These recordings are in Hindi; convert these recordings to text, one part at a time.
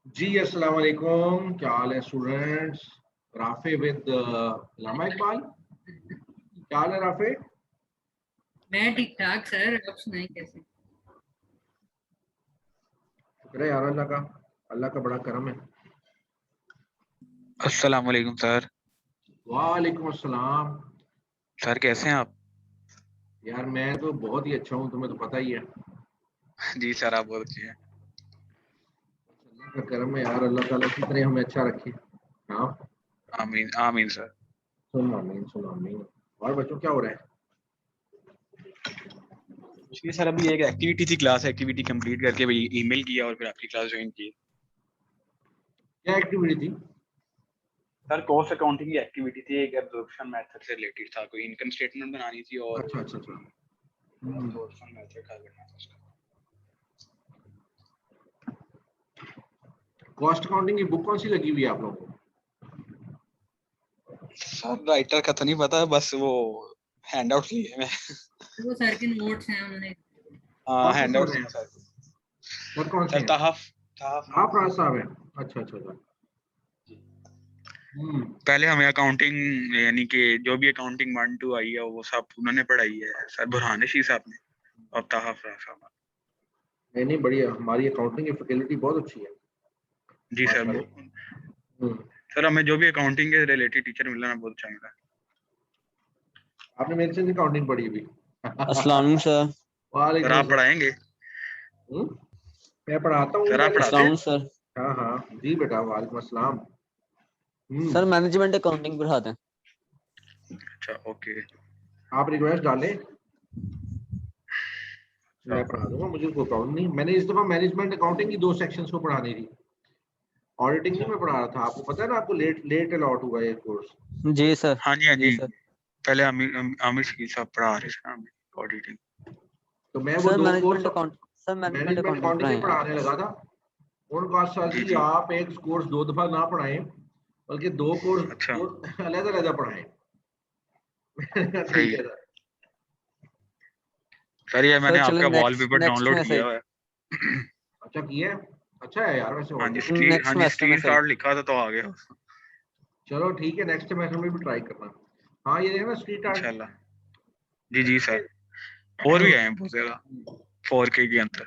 जी अस्सलाम वालेकुम, क्या हाल है स्टूडेंट्स? राफे विद लामा इकबाल, क्या हाल है राफे? मैं ठीक ठाक सर, आप सुनाएं कैसे? शुक्र है यार अल्लाह का, अल्लाह का बड़ा करम है। अस्सलाम वालेकुम सर। वालेकुम अस्सलाम। सर कैसे हैं आप? यार मैं तो बहुत ही अच्छा हूँ, तुम्हें तो पता ही है। जी सर आप बहुत अच्छे हैं। अल्लाह का करम है यार, अल्लाह ताला की तरह हमें अच्छा रखे। हाँ आमीन आमीन सर। सुन आमीन, सुन आमीन। और बच्चों क्या हो रहा है? कुछ नहीं सर, अभी एक एक्टिविटी थी, क्लास एक्टिविटी कंप्लीट करके अभी ईमेल किया और फिर आपकी क्लास ज्वाइन की। क्या एक्टिविटी थी? सर कॉस्ट अकाउंटिंग की एक्टिविटी थी, एक एब्जॉर्प्शन मेथड से रिलेटेड था, कोई इनकम स्टेटमेंट बनानी थी और अच्छा अच्छा अच्छा। एब्जॉर्प्शन मेथड हल करना था उसका। कॉस्ट अकाउंटिंग की बुक कौन सी लगी हुई है आप लोगों को? सर राइटर का तो नहीं पता, बस वो हैंडआउट लिए मैं। वो सर के नोट्स हैं, उन्होंने हाँ कौन से हैंडआउट सर हैं? सर। सर कौन से सर हैं? तहफ आप राज साहब हैं? अच्छा अच्छा अच्छा। पहले हमें अकाउंटिंग यानी कि जो भी अकाउंटिंग 1-2 आई है वो सब उन्होंने पढ़ाई है, सर बुरहान रशीद साहब ने और तहफ साहब। नहीं नहीं बढ़िया, हमारी अकाउंटिंग की फैकल्टी बहुत अच्छी है जी सर। माशाल्लाह। सर हमें जो भी अकाउंटिंग के रिलेटेड टीचर मिलना बहुत अच्छा मिला। आपने मेरे से अकाउंटिंग पढ़ी अभी? अस्सलाम वालेकुम सर। सर वालेकुम आप अस्सलाम। पढ़ाएंगे? मैं पढ़ाता हूँ सर आप पहले। पढ़ाते हैं? सर हाँ हाँ जी बेटा, वालेकुम अस्सलाम। सर मैनेजमेंट अकाउंटिंग पढ़ाते हैं। अच्छा ओके। आप रिक्वेस्ट डालें, मैं पढ़ा दूंगा, मुझे कोई प्रॉब्लम नहीं। मैंने इस दफा मैनेजमेंट अकाउंटिंग की 2 सेक्शंस को पढ़ानी थी, ऑडिटिंग नहीं मैं पढ़ा रहा था। आपको पता है ना, आपको लेट लेट अलॉट हुआ ये कोर्स। जी सर। हाँ जी हाँ जी सर पहले आमिर शकील साहब पढ़ा रहे थे हमें ऑडिटिंग। तो मैं वो sir 2 course management management accounting accounting पढ़ाए ही हैं। पढ़ाने लगा था। उन्होंने कहा सर जी जी जी आप एक कोर्स 2 दफा ना पढ़ाएं, बल्कि 2 कोर्स अच्छा 2 अलग-अलग पढ़ाएं। ठीक सही। है सर। सर ये मैंने सर चलो आपका नेक्स्ट वॉलपेपर नेक्स्ट डाउनलोड में किया सही। हुआ है। अच्छा किया है? अच्छा है यार वैसे हाँ जी वॉलपेपर। नेक्स्ट हाँ जी सेमेस्टर में स्क्रीन सही। शॉट लिखा था तो आ गया चलो ठीक है, नेक्स्ट सेमेस्टर में भी ट्राई करना। हाँ ये देखना स्ट्रीट आर्ट। इंशाल्लाह। जी जी सर। और भी आए हैं बहुत ज्यादा 4K के अंदर।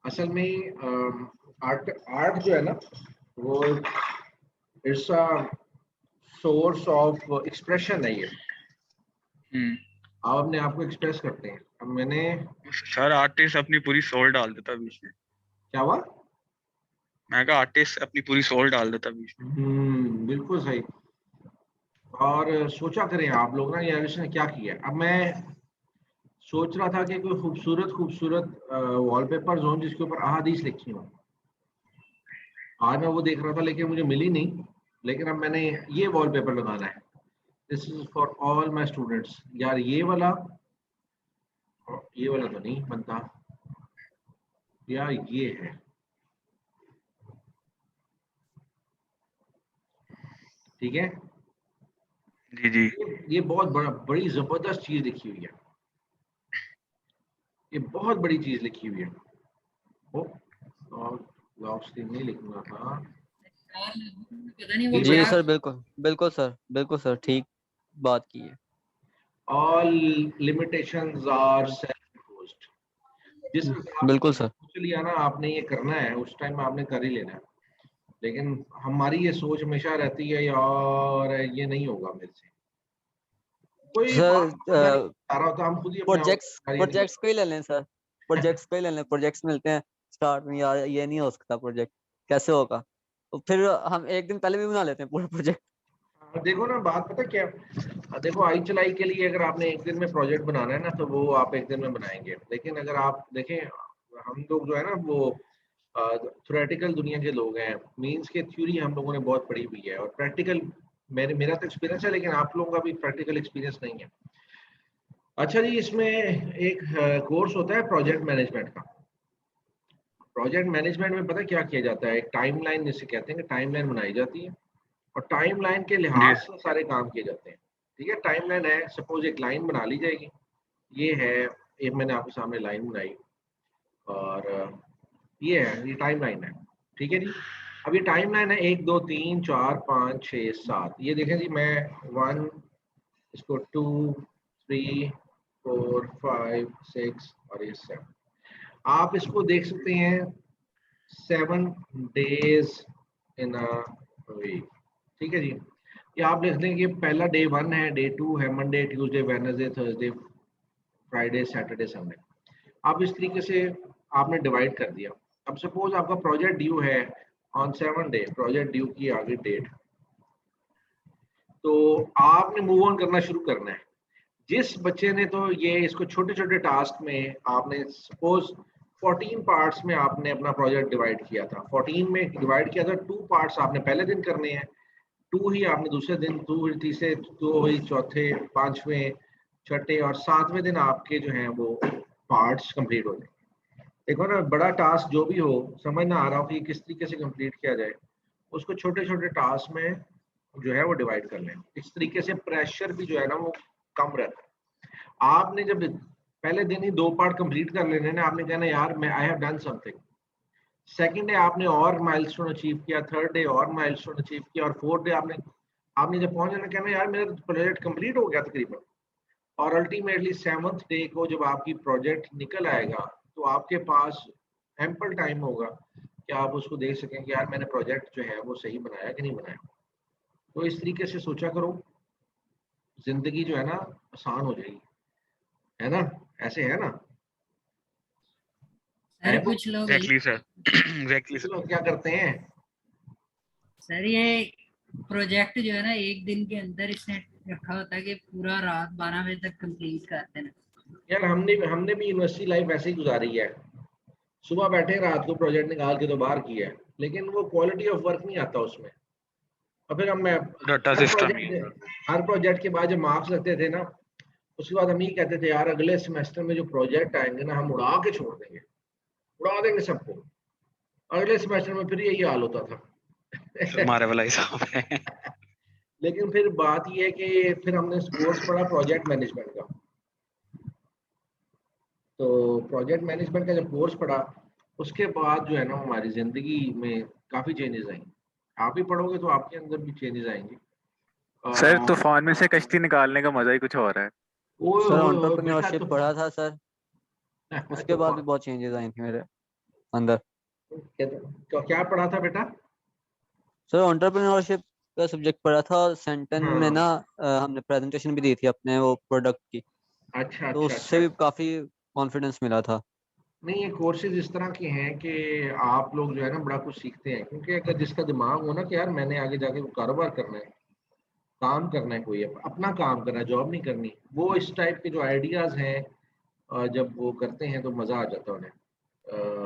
असल में आर्ट आर्ट जो है ना, वो it's a source of expression है ये। आप अपने आप को एक्सप्रेस करते हैं। अब मैंने सर आर्टिस्ट अपनी पूरी सोल डाल देता बीच में। क्या हुआ? मैं कहा आर्टिस्ट अपनी पूरी सोल डाल देता बीच में। बिल्कुल सही। और सोचा करें आप लोग ना, यार इसने क्या किया है। अब मैं सोच रहा था कि कोई खूबसूरत खूबसूरत वॉलपेपर्स हों जिसके ऊपर अहादीस लिखी हों। आज मैं वो देख रहा था लेकिन मुझे मिली नहीं। लेकिन अब मैंने ये वॉलपेपर लगाना है। This is for all my students. यार ये वाला तो नहीं बनता यार, ये है। ठीक है, जी जी ये बहुत बड़ी जबरदस्त चीज लिखी हुई है। ये बहुत बड़ी चीज लिखी हुई है। ओ लॉक स्क्रीन नहीं लिखना था। पता नहीं वो जी जी बेटा, सर बिल्कुल सर ठीक बात की है। All limitations are self imposed. जिस वक्त आपने बिल्कुल सर। सोच लिया ना आपने ये करना है, उस टाइम आपने कर ही लेना है। लेकिन हमारी ये सोच हमेशा रहती है यार ये नहीं होगा मेरे से। कोई बात बंदा नहीं सर बता रहा होता, हम खुद ही अपने आप प्रोजेक्ट्स को ये नहीं प्रोजेक्ट्स को ही ले लें सर। प्रोजेक्ट्स मिलते हैं स्टार्ट में, यार ये नहीं हो सकता प्रोजेक्ट, कैसे होगा? तो फिर हम एक दिन पहले भी बना लेते हैं पूरा प्रोजेक्ट। होगा। देखो ना बात पता क्या है? देखो आई चलाई के लिए अगर आपने एक दिन में प्रोजेक्ट बनाना है ना, तो वो आप एक दिन में बनाएंगे। लेकिन अगर आप देखें, हम लोग जो है ना वो थ्योरेटिकल दुनिया के लोग हैं। मींस के थ्योरी हम लोगों ने बहुत पढ़ी हुई है और प्रैक्टिकल मेरा तो एक्सपीरियंस है, लेकिन आप लोगों का भी प्रैक्टिकल एक्सपीरियंस नहीं है। अच्छा जी, इसमें एक कोर्स होता है प्रोजेक्ट मैनेजमेंट का। प्रोजेक्ट मैनेजमेंट में पता क्या किया जाता है? एक टाइमलाइन जिसे कहते हैं कि टाइमलाइन बनाई जाती है और टाइमलाइन के लिहाज से सारे काम किए जाते हैं। ठीक है, टाइमलाइन है, सपोज एक लाइन बना ली जाएगी, ये है, एक मैंने आपके सामने लाइन बनाई और ये है, ये टाइमलाइन है। ठीक है जी, अब ये टाइमलाइन है 1 2 3 4 5 6 7, ये देखें जी, मैं 1, इसको 2 3 4 5 6 और ये 7, आप इसको देख सकते हैं 7 days इन अ वीक। ठीक है जी, ये आप लिख दें कि पहला डे 1 है, डे 2 है, Monday Tuesday Wednesday Thursday Friday Saturday Sunday. आप इस तरीके से आपने डिवाइड कर दिया। अब सपोज आपका प्रोजेक्ट ड्यू है ऑन 7 डे, प्रोजेक्ट ड्यू की आगे डेट, तो आपने मूव ऑन करना शुरू करना है। जिस बच्चे ने तो ये इसको छोटे छोटे टास्क में आपने सपोज 14 पार्ट्स में आपने अपना प्रोजेक्ट डिवाइड किया था, 14 में डिवाइड किया था, 2 पार्ट्स आपने पहले दिन करने हैं, 2 ही आपने दूसरे दिन, 2 तीसरे, 2 ही चौथे, 5वें, छठे और 7वें दिन आपके जो हैं वो पार्ट्स कंप्लीट हो जाए। देखो ना, बड़ा टास्क जो भी हो, समझ ना आ रहा हो कि किस तरीके से कंप्लीट किया जाए, उसको छोटे छोटे टास्क में जो है वो डिवाइड कर लें। इस तरीके से प्रेशर भी जो है ना वो कम रहता है। आपने जब पहले दिन ही 2 पार्ट कंप्लीट कर लेने ना, आपने कहना यार मैं I have done something, second day आपने और माइलस्टोन अचीव किया, थर्ड डे और माइलस्टोन अचीव किया, और फोर्थ डे आपने जब पहुंच जाना कहना यार मेरा प्रोजेक्ट कंप्लीट हो गया तकरीबन। और अल्टीमेटली 7th डे को जब आपकी प्रोजेक्ट निकल आएगा तो आपके पास एम्पल टाइम होगा कि आप उसको देख सकें कि यार मैंने प्रोजेक्ट जो है वो सही बनाया कि नहीं बनाया। तो इस तरीके से सोचा करो, जिंदगी जो है ना आसान हो जाएगी, है ना, ऐसे है ना। सर कुछ लोग एग्जैक्टली सर, एग्जैक्टली कुछ सर। लोग क्या करते हैं सर, ये प्रोजेक्ट जो है ना एक दिन के अंदर इसने रखा होता है कि पूरा रात 12 बजे तक कंप्लीट करते हैं। यार, हमने भी यूनिवर्सिटी लाइफ ऐसे ही गुजारी है, सुबह बैठे रात को प्रोजेक्ट निकाल के तो बाहर किया है, लेकिन वो क्वालिटी ऑफ वर्क नहीं आता उसमें। और फिर हम डाटा सिस्टम ही है सर। हर प्रोजेक्ट के बाद जब मार्क्स लगते थे ना, उसके बाद हम ये कहते थे यार अगले सेमेस्टर में जो प्रोजेक्ट आएंगे ना हम उड़ा के छोड़ देंगे, उड़ा देंगे सबको। अगले सेमेस्टर में फिर यही हाल होता था। सर हमारे वाला हिसाब है। लेकिन फिर बात ये है कि फिर हमने कोर्स पढ़ा प्रोजेक्ट मैनेजमेंट का, तो प्रोजेक्ट मैनेजमेंट का जब कोर्स पढ़ा उसके बाद जो है ना हमारी जिंदगी में काफी चेंजेस आएंगे। आप भी पढ़ोगे तो आपके अंदर भी चेंजेस आएंगे। सर तूफान में से कश्ती निकालने का मजा ही कुछ और है। ओए सर ओए ओए बेटा, एंटरप्रेन्योरशिप पढ़ा था सर, उसके बाद भी बहुत चेंजेस आई थी मेरे अंदर। क्या पढ़ा था बेटा? सर एंटरप्रेन्योरशिप का सब्जेक्ट पढ़ा था, और सेंटन में ना हमने प्रेजेंटेशन भी दी थी अपने वो प्रोडक्ट की, अच्छा तो अच्छा उससे अच्छा। भी काफी कॉन्फिडेंस मिला था। नहीं, ये कोर्सेज इस तरह के हैं कि आप लोग जो है ना बड़ा कुछ सीखते हैं, क्योंकि अगर जिसका दिमाग हो ना कि यार मैंने आगे जाके कारोबार करना है, काम करना है, कोई अपना काम करना है, जॉब नहीं करनी, वो इस टाइप के जो आइडियाज हैं जब वो करते हैं तो मजा आ जाता है उन्हें।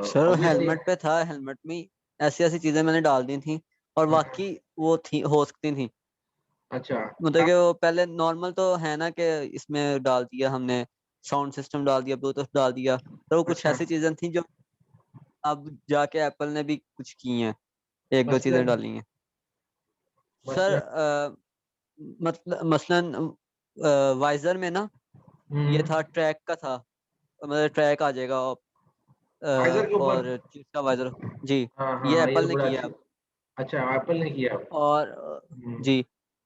Sir obviously. हेलमेट पे था, हेलमेट में ऐसी ऐसी चीजें मैंने डाल दी थी और बाकी वो थी हो सकती थी। अच्छा। मतलब कि वो पहले नॉर्मल तो है ना कि इसमें डाल दिया हमने, साउंड सिस्टम डाल दिया, ब्लूटूथ डाल दिया, तो वो कुछ अच्छा, ऐसी चीजें थी जो अब जाके एप्पल ने भी कुछ की हैं, एक दो चीजें मसलन डाली हैं सर। मसलन। मतलब मसलन वाइजर में ना ये था, ट्रैक का था, मतलब ट्रैक आ जाएगा वाइजर के ऊपर। और चीज का वाइजर। जी, हाँ हाँ ये हाँ, ये एप्पल तो ने बड़ा किया अच्छी। अब। अच्छा, एप्पल ने किया। और हम्म, जी,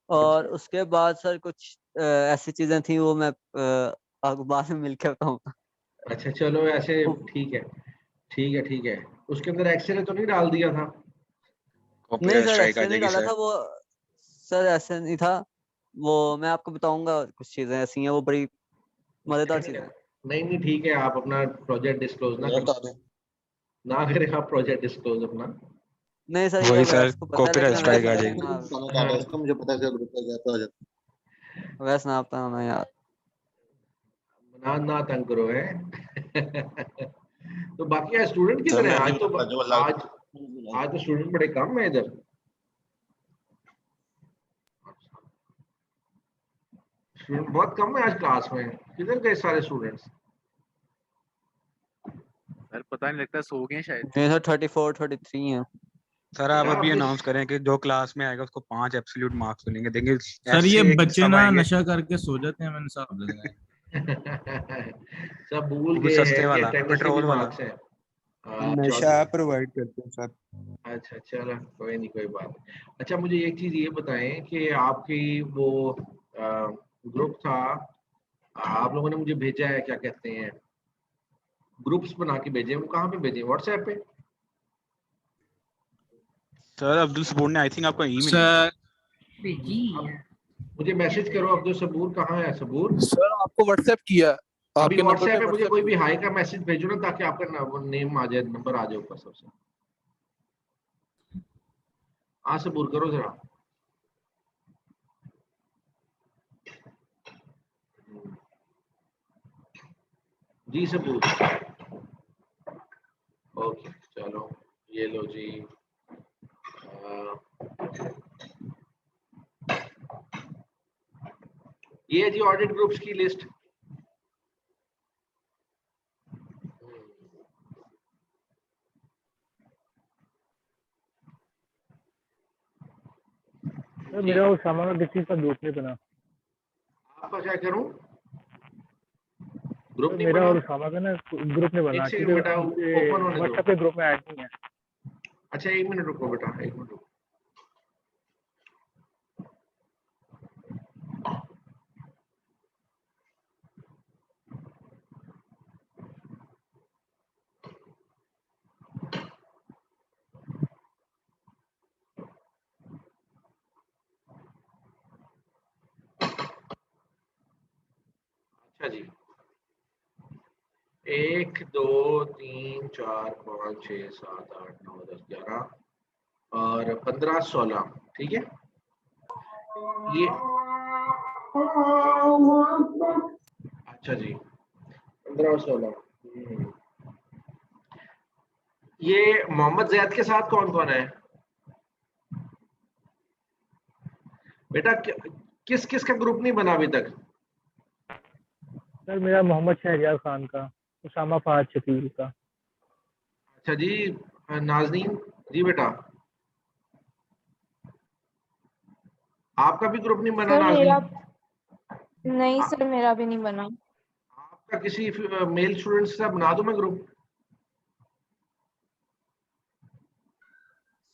और अच्छा उसके बाद सर कुछ ऐसी चीजें थी वो मैं आपको बाद में मिलकर बताऊंगा। अच्छा, चलो ऐसे ठीक है, ठीक है, ठीक है। उसके अंदर एक्सरे तो नहीं डाल दिया था? नहीं कॉपीराइट सर, स्ट्राइक आ ऐसे नहीं जाएगी डाला सर। था वो, सर ऐसे नहीं था वो, मैं आपको बताऊंगा। कुछ चीजें ऐसी हैं वो बड़ी मजेदार नहीं चीजें हैं। नहीं नहीं, ठीक है, आप अपना प्रोजेक्ट डिस्क्लोज ना करें, ना करें आप प्रोजेक्ट डिस्क्लोज अपना। नहीं सर, ये वही सर, अवैस को पता है, कॉपीराइट लेकिन स्ट्राइक अवैस आ ना जाएगी। ना हाँ, इसको मुझे पता है ग्रुप पे जाता हो जाता अवैस ना आता ना यार। ना ना तंग करो है। तो बाकी स्टूडेंट सर किधर है मैं आज नहीं तो? आता जो आज आज तो स्टूडेंट बड़े कम है इधर। स्टूडेंट बहुत कम है आज क्लास में, किधर गए सारे स्टूडेंट्स? सर पता नहीं लगता सो गए शायद। नहीं सर, 34 33 हैं। सर आप बेटा अभी आप अनाउंस करें कि जो क्लास में आएगा उसको 5 एब्सोल्यूट मार्क्स मिलेंगे। देंगे सर ये ऐसे बच्चे सब ना आएंगे नशा करके सो जाते हैं, मैंने साहब लगाया। सब भूल वो भी गए सस्ते हैं कि वाला, अटेंडेंस के भी पेट्रोल वाला। मार्क्स हैं। नशा 14। प्रोवाइड करते हैं सर। अच्छा चलो कोई नहीं, कोई बात नहीं। अच्छा मुझे एक चीज ये बताएं कि आपकी वो ग्रुप था, आप लोगों ने मुझे भेजा है, क्या कहते हैं, ग्रुप्स बना के भेजे, वो कहाँ पे भेजे, व्हाट्सएप पे? सर अब्दुल सबूर ने आई थिंक आपको ईमेल किया। सर भेजी है। मुझे मैसेज करो, अब्दुल सबूर कहाँ है सबूर? सर आपको व्हाट्सएप किया, अभी आपके नंबर व्हाट्सएप पे पे मुझे व्हाट्सएप कोई भी किया। हाई का मैसेज भेजो ना, ताकि आपका वो नेम आ जाए, नंबर आ जाए ऊपर सबसे। हाँ सबूर करो जरा। जी सबूर। ओके चलो ये लो जी। ये है जी ऑडिट ग्रुप्स की लिस्ट। सर मेरा उसामा का किसी का ग्रुप नहीं बना। आपका क्या करूं? ग्रुप सर नहीं मेरा बना? और उसामा का ना ग्रुप नहीं बना, एक सेकंड बेटा, ओपन होने दो। व्हाट्सएप के ग्रुप में ऐड नहीं है। अच्छा एक मिनट रुको बेटा, एक मिनट रुको। अच्छा जी, 1 2 3 4 5 6 7 8 9 10 11 और 15 16, ठीक है। ये अच्छा जी 15 और 16। ये मोहम्मद जैद के साथ कौन कौन है बेटा? किस किस का ग्रुप नहीं बना अभी तक? सर मेरा मोहम्मद शहरियार खान का, उसामा फहद शकील का। अच्छा जी नाजनीन जी बेटा, आपका भी ग्रुप नहीं बना सर मेरा नाजनीन? नहीं सर, मेरा भी नहीं बना। आपका किसी मेल स्टूडेंट से बना दूं मैं ग्रुप?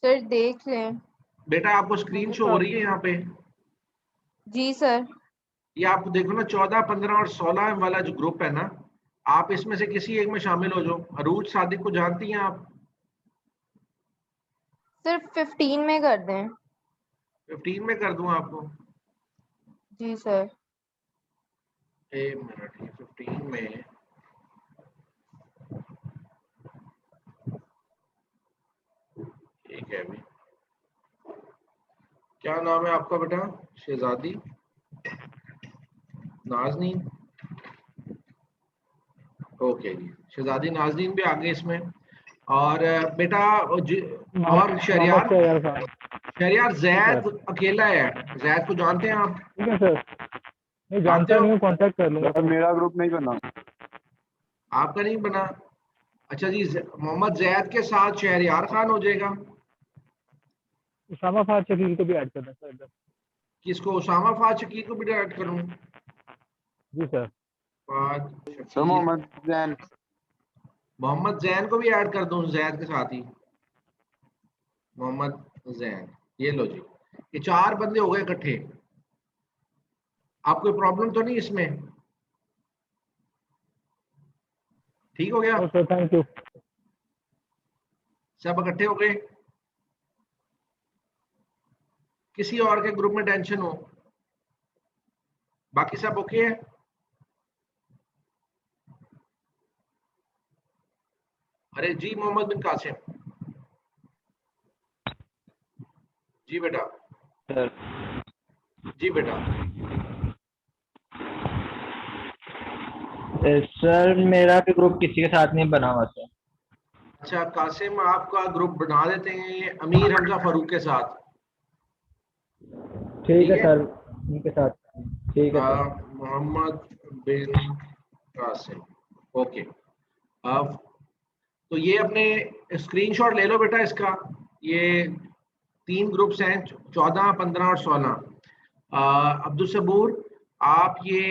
सर देख लें। बेटा आपको स्क्रीन शो हो रही है यहाँ पे? जी सर। ये आप देखो ना, 14 15 और 16 वाला जो ग्रुप है ना, आप इसमें से किसी एक में शामिल हो जाओ। अरूज सादिक को जानती हैं आप? सिर्फ 15 में कर दें। 15 में कर दूं आपको? जी सर। एक मिनट, ये 15 में ठीक है। अभी क्या नाम है आपका बेटा? शहजादी नाजनीन। ओके जी, शहजादी नाजनीन भी आ गए इसमें। और बेटा और शहरियार, शहरियार खान। शहरियार जैद अकेला है। जैद को जानते हैं आप? ठीक है सर, नहीं जानते जानता हो? नहीं हूँ, कांटेक्ट कर लूंगा। सर मेरा ग्रुप नहीं बना। आपका नहीं बना? अच्छा जी, मोहम्मद जैद के साथ शहरियार खान हो जाएगा। उसामा फहद शकील को भी ऐड करना सर इधर। किसको? उसामा फाद शकील को भी ऐड करूं? जी सर। फाद सर शकील, मोहम्मद जैन। मोहम्मद जैन को भी ऐड कर दूं जैद के साथ ही? मोहम्मद जैन, ये लो जी, ये 4 बंदे हो गए इकट्ठे। आपको प्रॉब्लम तो नहीं इसमें? ठीक हो गया? Sir thank you. सब इकट्ठे हो गए? किसी और के ग्रुप में टेंशन हो? बाकी सब ओके है? अरे जी मोहम्मद बिन कासिम जी बेटा। सर जी बेटा। सर मेरा भी ग्रुप किसी के साथ नहीं बना हुआ सर। अच्छा कासिम, आपका ग्रुप बना देते हैं अमीर हमजा फारूक के साथ। ठीक है सर, उनके साथ ठीक है सर। मोहम्मद बिन कासिम, ओके। अब तो ये अपने स्क्रीनशॉट ले लो बेटा इसका, ये 3 ग्रुप्स हैं, 14, 15 और 16। अब्दुल सबूर, आप ये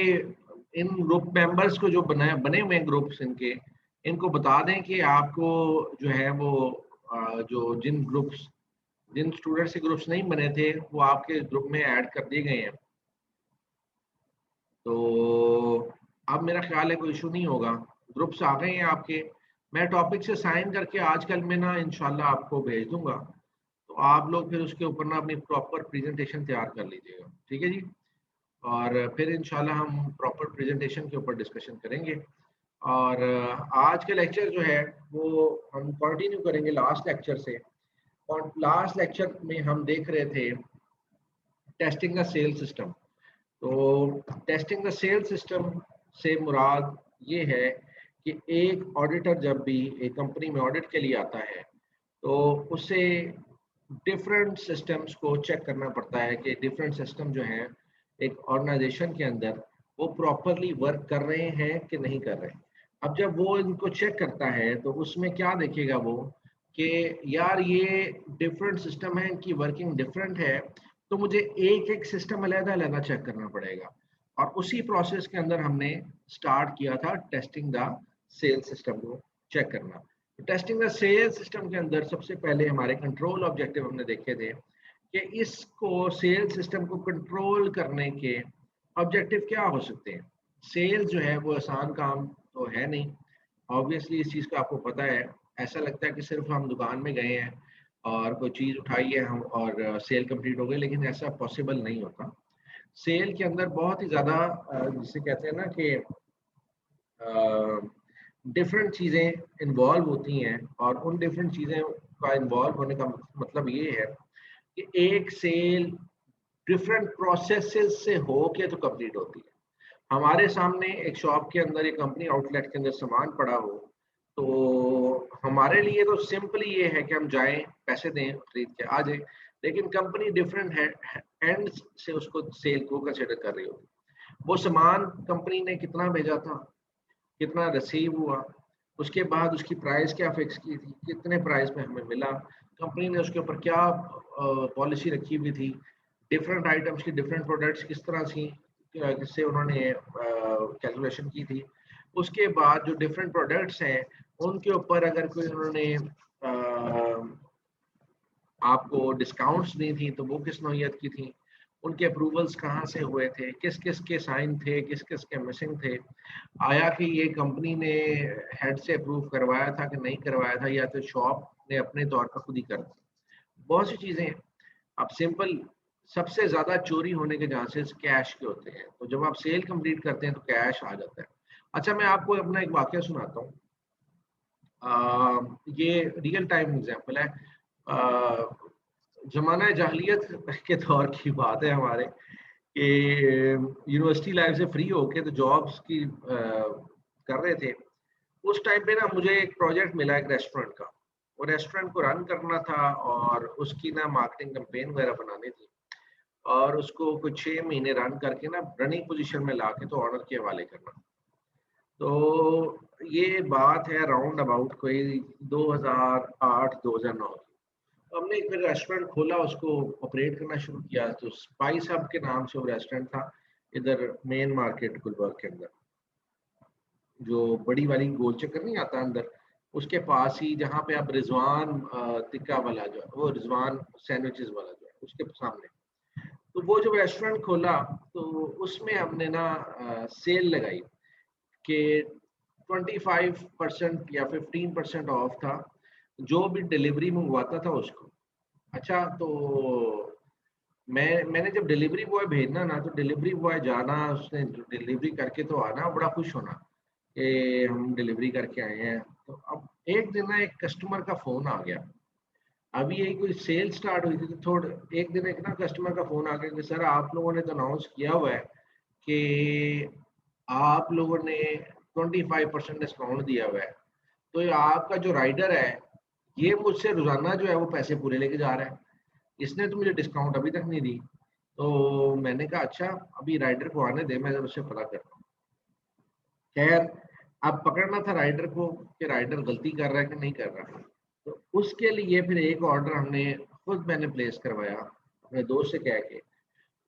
इन ग्रुप मेंबर्स को जो बने हुए हैं ग्रुप्स इनके, इनको बता दें कि आपको जो है वो जो जिन स्टूडेंट्स के ग्रुप्स नहीं बने थे वो आपके ग्रुप में ऐड कर दिए गए हैं। तो अब मेरा ख्याल है कोई इशू नहीं होगा, ग्रुप्स आ गए हैं आपके। मैं टॉपिक से साइन करके आजकल में ना इंशाल्लाह आपको भेज दूंगा, तो आप लोग फिर उसके ऊपर ना अपनी प्रॉपर प्रेजेंटेशन तैयार कर लीजिएगा, ठीक है जी। और फिर इंशाल्लाह हम प्रॉपर प्रेजेंटेशन के ऊपर डिस्कशन करेंगे। और आज का लेक्चर जो है वो हम कंटिन्यू करेंगे लास्ट लेक्चर से। और लास्ट लेक्चर में हम देख रहे थे टेस्टिंग द सेल सिस्टम। तो टेस्टिंग द सेल सिस्टम से मुराद ये है कि एक ऑडिटर जब भी एक कंपनी में ऑडिट के लिए आता है तो उसे डिफरेंट सिस्टम्स को चेक करना पड़ता है कि डिफरेंट सिस्टम जो हैं एक ऑर्गेनाइजेशन के अंदर वो प्रॉपरली वर्क कर रहे हैं कि नहीं कर रहे। अब जब वो इनको चेक करता है तो उसमें क्या देखेगा वो कि यार ये डिफरेंट सिस्टम है, इनकी वर्किंग डिफरेंट है, तो मुझे एक एक सिस्टम अलग-अलग चेक करना पड़ेगा। और उसी प्रोसेस के अंदर हमने स्टार्ट किया था टेस्टिंग द सेल सिस्टम को चेक करना। टेस्टिंग द सेल सिस्टम के अंदर सबसे पहले हमारे कंट्रोल ऑब्जेक्टिव हमने देखे थे कि इसको सेल सिस्टम को कंट्रोल करने के ऑब्जेक्टिव क्या हो सकते हैं। सेल जो है वो आसान काम तो है नहीं, ऑब्वियसली इस चीज़ का आपको पता है। ऐसा लगता है कि सिर्फ हम दुकान में गए हैं और कोई चीज़ उठाई है हम और सेल कंप्लीट हो गई, लेकिन ऐसा पॉसिबल नहीं होता। सेल के अंदर बहुत ही ज़्यादा जिसे कहते हैं ना कि डिफरेंट चीज़ें इन्वॉल्व होती हैं, और उन डिफरेंट चीज़ें का इन्वॉल्व होने का मतलब ये है कि एक सेल डिफरेंट प्रोसेसेस से हो के तो कंप्लीट होती है। हमारे सामने एक शॉप के अंदर, एक कंपनी आउटलेट के अंदर सामान पड़ा हो तो हमारे लिए तो सिंपली ये है कि हम जाएं, पैसे दें, खरीद के आ जाएं, लेकिन कंपनी डिफरेंट एंड से उसको सेल को कंसिडर कर रही होगी। वो सामान कंपनी ने कितना भेजा था, कितना रिसीव हुआ, उसके बाद उसकी प्राइस क्या फिक्स की थी, कितने प्राइस में हमें मिला, कंपनी ने उसके ऊपर क्या पॉलिसी रखी हुई थी, डिफरेंट आइटम्स की डिफरेंट प्रोडक्ट्स किस तरह से जिससे उन्होंने कैलकुलेशन की थी। उसके बाद जो डिफरेंट प्रोडक्ट्स हैं उनके ऊपर अगर कोई उन्होंने आपको डिस्काउंट्स दी थी तो वो किस नौयत की थी, उनके अप्रूवल्स कहाँ से हुए थे, किस किस के साइन थे, किस किस के मिसिंग थे, आया कि ये कंपनी ने हेड से अप्रूव करवाया था कि नहीं करवाया था, या तो शॉप ने अपने तौर पर खुद ही कर दी। बहुत सी चीज़ें। अब सिंपल सबसे ज़्यादा चोरी होने के चांसेस कैश के होते हैं, तो जब आप सेल कंप्लीट करते हैं तो कैश आ जाता है। अच्छा, मैं आपको अपना एक वाक़या सुनाता हूँ। ये रियल टाइम एग्जांपल है। ज़माना जाहिलियत के दौर की बात है हमारे, कि यूनिवर्सिटी लाइफ से फ्री होके तो जॉब्स की कर रहे थे। उस टाइम पे ना मुझे एक प्रोजेक्ट मिला एक रेस्टोरेंट का। वो रेस्टोरेंट को रन करना था और उसकी ना मार्केटिंग कैंपेन वगैरह बनानी थी, और उसको कुछ 6 महीने रन करके ना रनिंग पोजीशन में लाके तो ऑनर के हवाले करना। तो ये बात है राउंड अबाउट कोई 2008-2009। हमने एक फिर रेस्टोरेंट खोला, उसको ऑपरेट करना शुरू किया। तो स्पाइस हब के नाम से वो रेस्टोरेंट था, इधर मेन मार्केट गुलबर्ग के अंदर, जो बड़ी वाली गोल चक्कर नहीं आता अंदर, उसके पास ही, जहाँ पे अब रिजवान टिक्का वाला जो है, वो रिजवान सैंडविचेस वाला जो है, उसके सामने। तो वो जो रेस्टोरेंट खोला तो उसमें हमने ना सेल लगाई कि 25% या 15% ऑफ था जो भी डिलीवरी मंगवाता था उसको। अच्छा, तो मैंने जब डिलीवरी बॉय भेजना ना, तो डिलीवरी बॉय जाना, उसने डिलीवरी करके तो आना, बड़ा खुश होना कि हम डिलीवरी करके आए हैं। तो अब एक दिन ना एक कस्टमर का फोन आ गया। अभी यही कोई सेल स्टार्ट हुई थी, तो थोड़ा एक दिन एक ना कस्टमर का फोन आ गया कि सर आप लोगों ने तो अनाउंस किया हुआ है कि आप लोगों ने 25% डिस्काउंट दिया हुआ है, तो ये आपका जो राइडर है ये मुझसे रोजाना जो है वो पैसे पूरे लेके जा रहा है, इसने तो मुझे डिस्काउंट अभी तक नहीं दी। तो मैंने कहा अच्छा, अभी राइडर को आने दे, मैं जब उससे पता करता हूँ। खैर, अब पकड़ना था राइडर को कि राइडर गलती कर रहा है कि नहीं कर रहा। तो उसके लिए फिर एक ऑर्डर खुद मैंने प्लेस करवाया अपने दोस्त से कह के।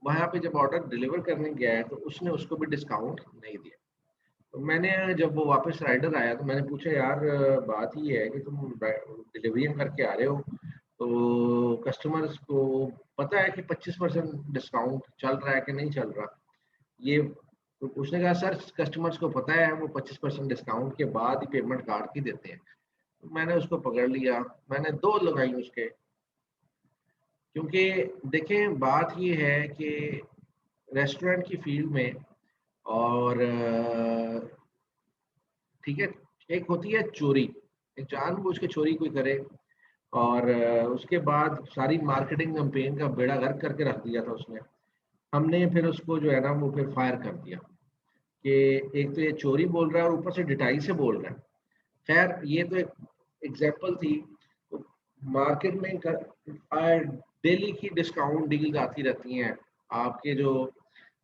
वहाँ पे जब ऑर्डर डिलीवर करने गया है तो उसने उसको भी डिस्काउंट नहीं दिया। तो मैंने जब वो वापस राइडर आया तो मैंने पूछा, यार बात ये है कि तुम डिलीवरी करके आ रहे हो तो कस्टमर्स को पता है कि 25% डिस्काउंट चल रहा है कि नहीं चल रहा ये? तो उसने कहा, सर कस्टमर्स को पता है, वो 25% डिस्काउंट के बाद ही पेमेंट कार्ड की देते हैं। तो मैंने उसको पकड़ लिया, मैंने 2 लगाई उसके। क्योंकि देखें बात ये है कि रेस्टोरेंट की फील्ड में और ठीक है, एक होती है चोरी, एक जानबूझ के चोरी कोई करे और उसके बाद सारी मार्केटिंग कैंपेन का बेड़ा गर्क करके रख दिया था उसने। हमने फिर उसको जो है ना वो फिर फायर कर दिया कि एक तो ये चोरी बोल रहा है और ऊपर से डिटाई से बोल रहा है। खैर ये तो एक एग्जाम्पल थी। तो मार्केट में डेली की डिस्काउंट डील्स आती रहती हैं। आपके जो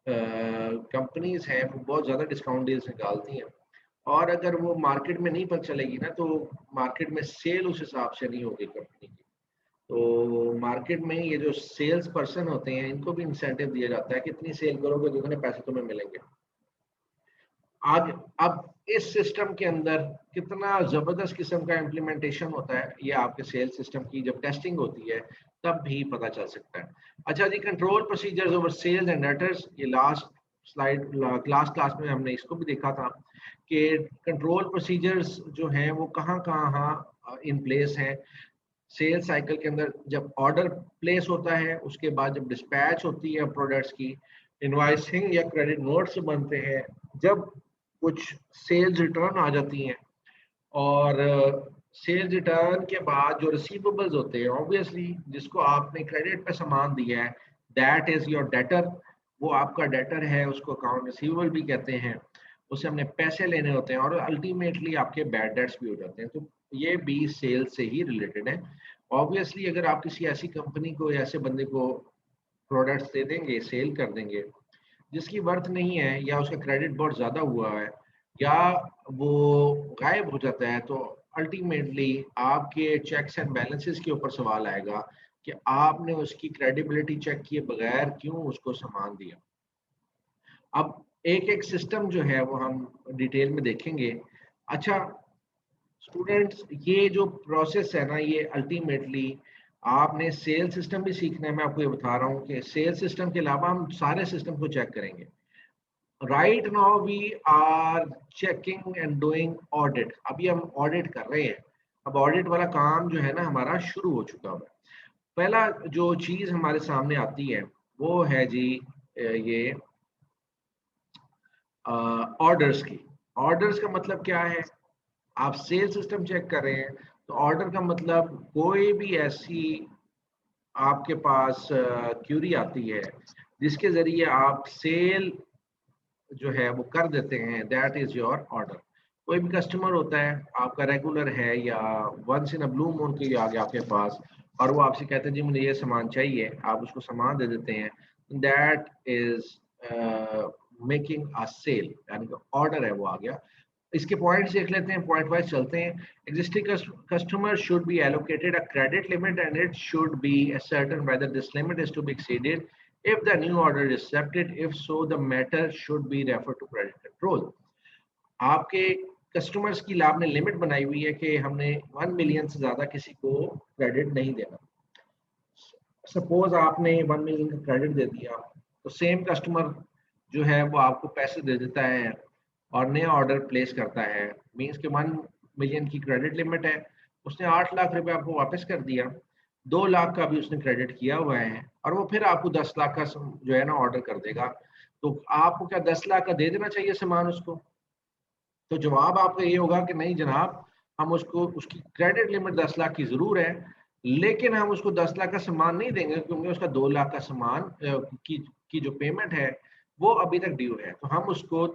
कंपनीज हैं वो बहुत ज़्यादा डिस्काउंट डील्स निकालती हैं और अगर वो मार्केट में नहीं पता चलेगी ना तो मार्केट में सेल उस हिसाब से नहीं होगी कंपनी की। तो मार्केट में ये जो सेल्स पर्सन होते हैं इनको भी इंसेंटिव दिया जाता है कि इतनी सेल करोगे जितने पैसे तुम्हें मिलेंगे। आज अब इस सिस्टम के अंदर कितना जबरदस्त किस्म का इम्प्लीमेंटेशन होता है ये आपके सेल्स सिस्टम की जब टेस्टिंग होती है तब भी पता चल सकता है। अच्छा जी, control procedures over sales and debtors, ये लास्ट स्लाइड क्लास में हमने इसको भी देखा था कि कंट्रोल प्रोसीजर्स जो हैं वो कहाँ इन प्लेस हैं सेल्स साइकिल के अंदर। जब ऑर्डर प्लेस होता है उसके बाद जब डिस्पैच होती है प्रोडक्ट्स की, इनवॉइसिंग या क्रेडिट नोट्स बनते हैं, जब कुछ सेल्स रिटर्न आ जाती हैं और सेल्स रिटर्न के बाद जो रिसीवेबल्स होते हैं ऑब्वियसली जिसको आपने क्रेडिट पे सामान दिया है दैट इज योर डेटर, वो आपका डेटर है, उसको अकाउंट रिसीवेबल भी कहते हैं, उससे हमने पैसे लेने होते हैं और अल्टीमेटली आपके बैड डेट्स भी हो जाते हैं। तो ये भी सेल्स से ही रिलेटेड है। ऑब्वियसली अगर आप किसी ऐसी कंपनी को या ऐसे बंदे को प्रोडक्ट्स दे देंगे, सेल कर देंगे जिसकी वर्थ नहीं है या उसका क्रेडिट बहुत ज़्यादा हुआ है या वो गायब हो जाता है, तो अल्टीमेटली आपके चेक्स एंड बैलेंसेस के ऊपर सवाल आएगा कि आपने उसकी क्रेडिबिलिटी चेक किए बगैर क्यों उसको सामान दिया। अब एक एक सिस्टम जो है वो हम डिटेल में देखेंगे। अच्छा स्टूडेंट्स, ये जो प्रोसेस है ना ये अल्टीमेटली आपने सेल सिस्टम भी सीखना है। मैं आपको ये बता रहा हूँ कि सेल सिस्टम के अलावा हम सारे सिस्टम को चेक करेंगे। Right now we are checking and doing audit. अभी हम ऑडिट कर रहे हैं। अब ऑडिट वाला काम जो है ना हमारा शुरू हो चुका है। पहला जो चीज हमारे सामने आती है वो है जी ये ऑर्डर्स की। ऑर्डर्स का मतलब क्या है? आप सेल सिस्टम चेक कर रहे हैं तो ऑर्डर का मतलब कोई भी ऐसी आपके पास क्यूरी आती है जिसके जरिए आप सेल जो है वो कर देते हैं, दैट इज योर ऑर्डर। कोई भी कस्टमर होता है आपका रेगुलर है या once in a blue moon के लिए आ गया आपके पास और वो आपसे कहते हैं जी मुझे ये सामान चाहिए, आप उसको सामान दे देते हैं, that is making a sale, यानी कि ऑर्डर है वो आ गया। इसके पॉइंट्स देख लेते हैं, पॉइंट वाइज चलते हैं। Existing customer should be allocated a credit limit and it should be certain whether this limit is to be exceeded if the new order is accepted, if so the matter should be referred to credit control। आपके कस्टमर्स की आपने लिमिट बनाई हुई है कि हमने 1 मिलियन से ज्यादा किसी को क्रेडिट नहीं देना। सपोज आपने 1 मिलियन का क्रेडिट दे दिया तो सेम कस्टमर जो है वो आपको पैसे दे देता है और नया ऑर्डर प्लेस करता है, मीन्स कि 1 मिलियन की क्रेडिट लिमिट है, उसने 8 लाख रुपए आपको वापस कर दिया, 2 लाख का भी उसने क्रेडिट किया हुआ है और वो फिर आपको 10 लाख का जो है ना ऑर्डर कर देगा। तो आपको क्या 10 लाख का दे देना चाहिए सामान उसको? तो जवाब आपका ये होगा कि नहीं जनाब, हम उसको उसकी क्रेडिट लिमिट 10 लाख की जरूर है लेकिन हम उसको 10 लाख का सामान नहीं देंगे क्योंकि उसका 2 लाख का सामान की जो पेमेंट है वो अभी तक ड्यू है। तो हम उसको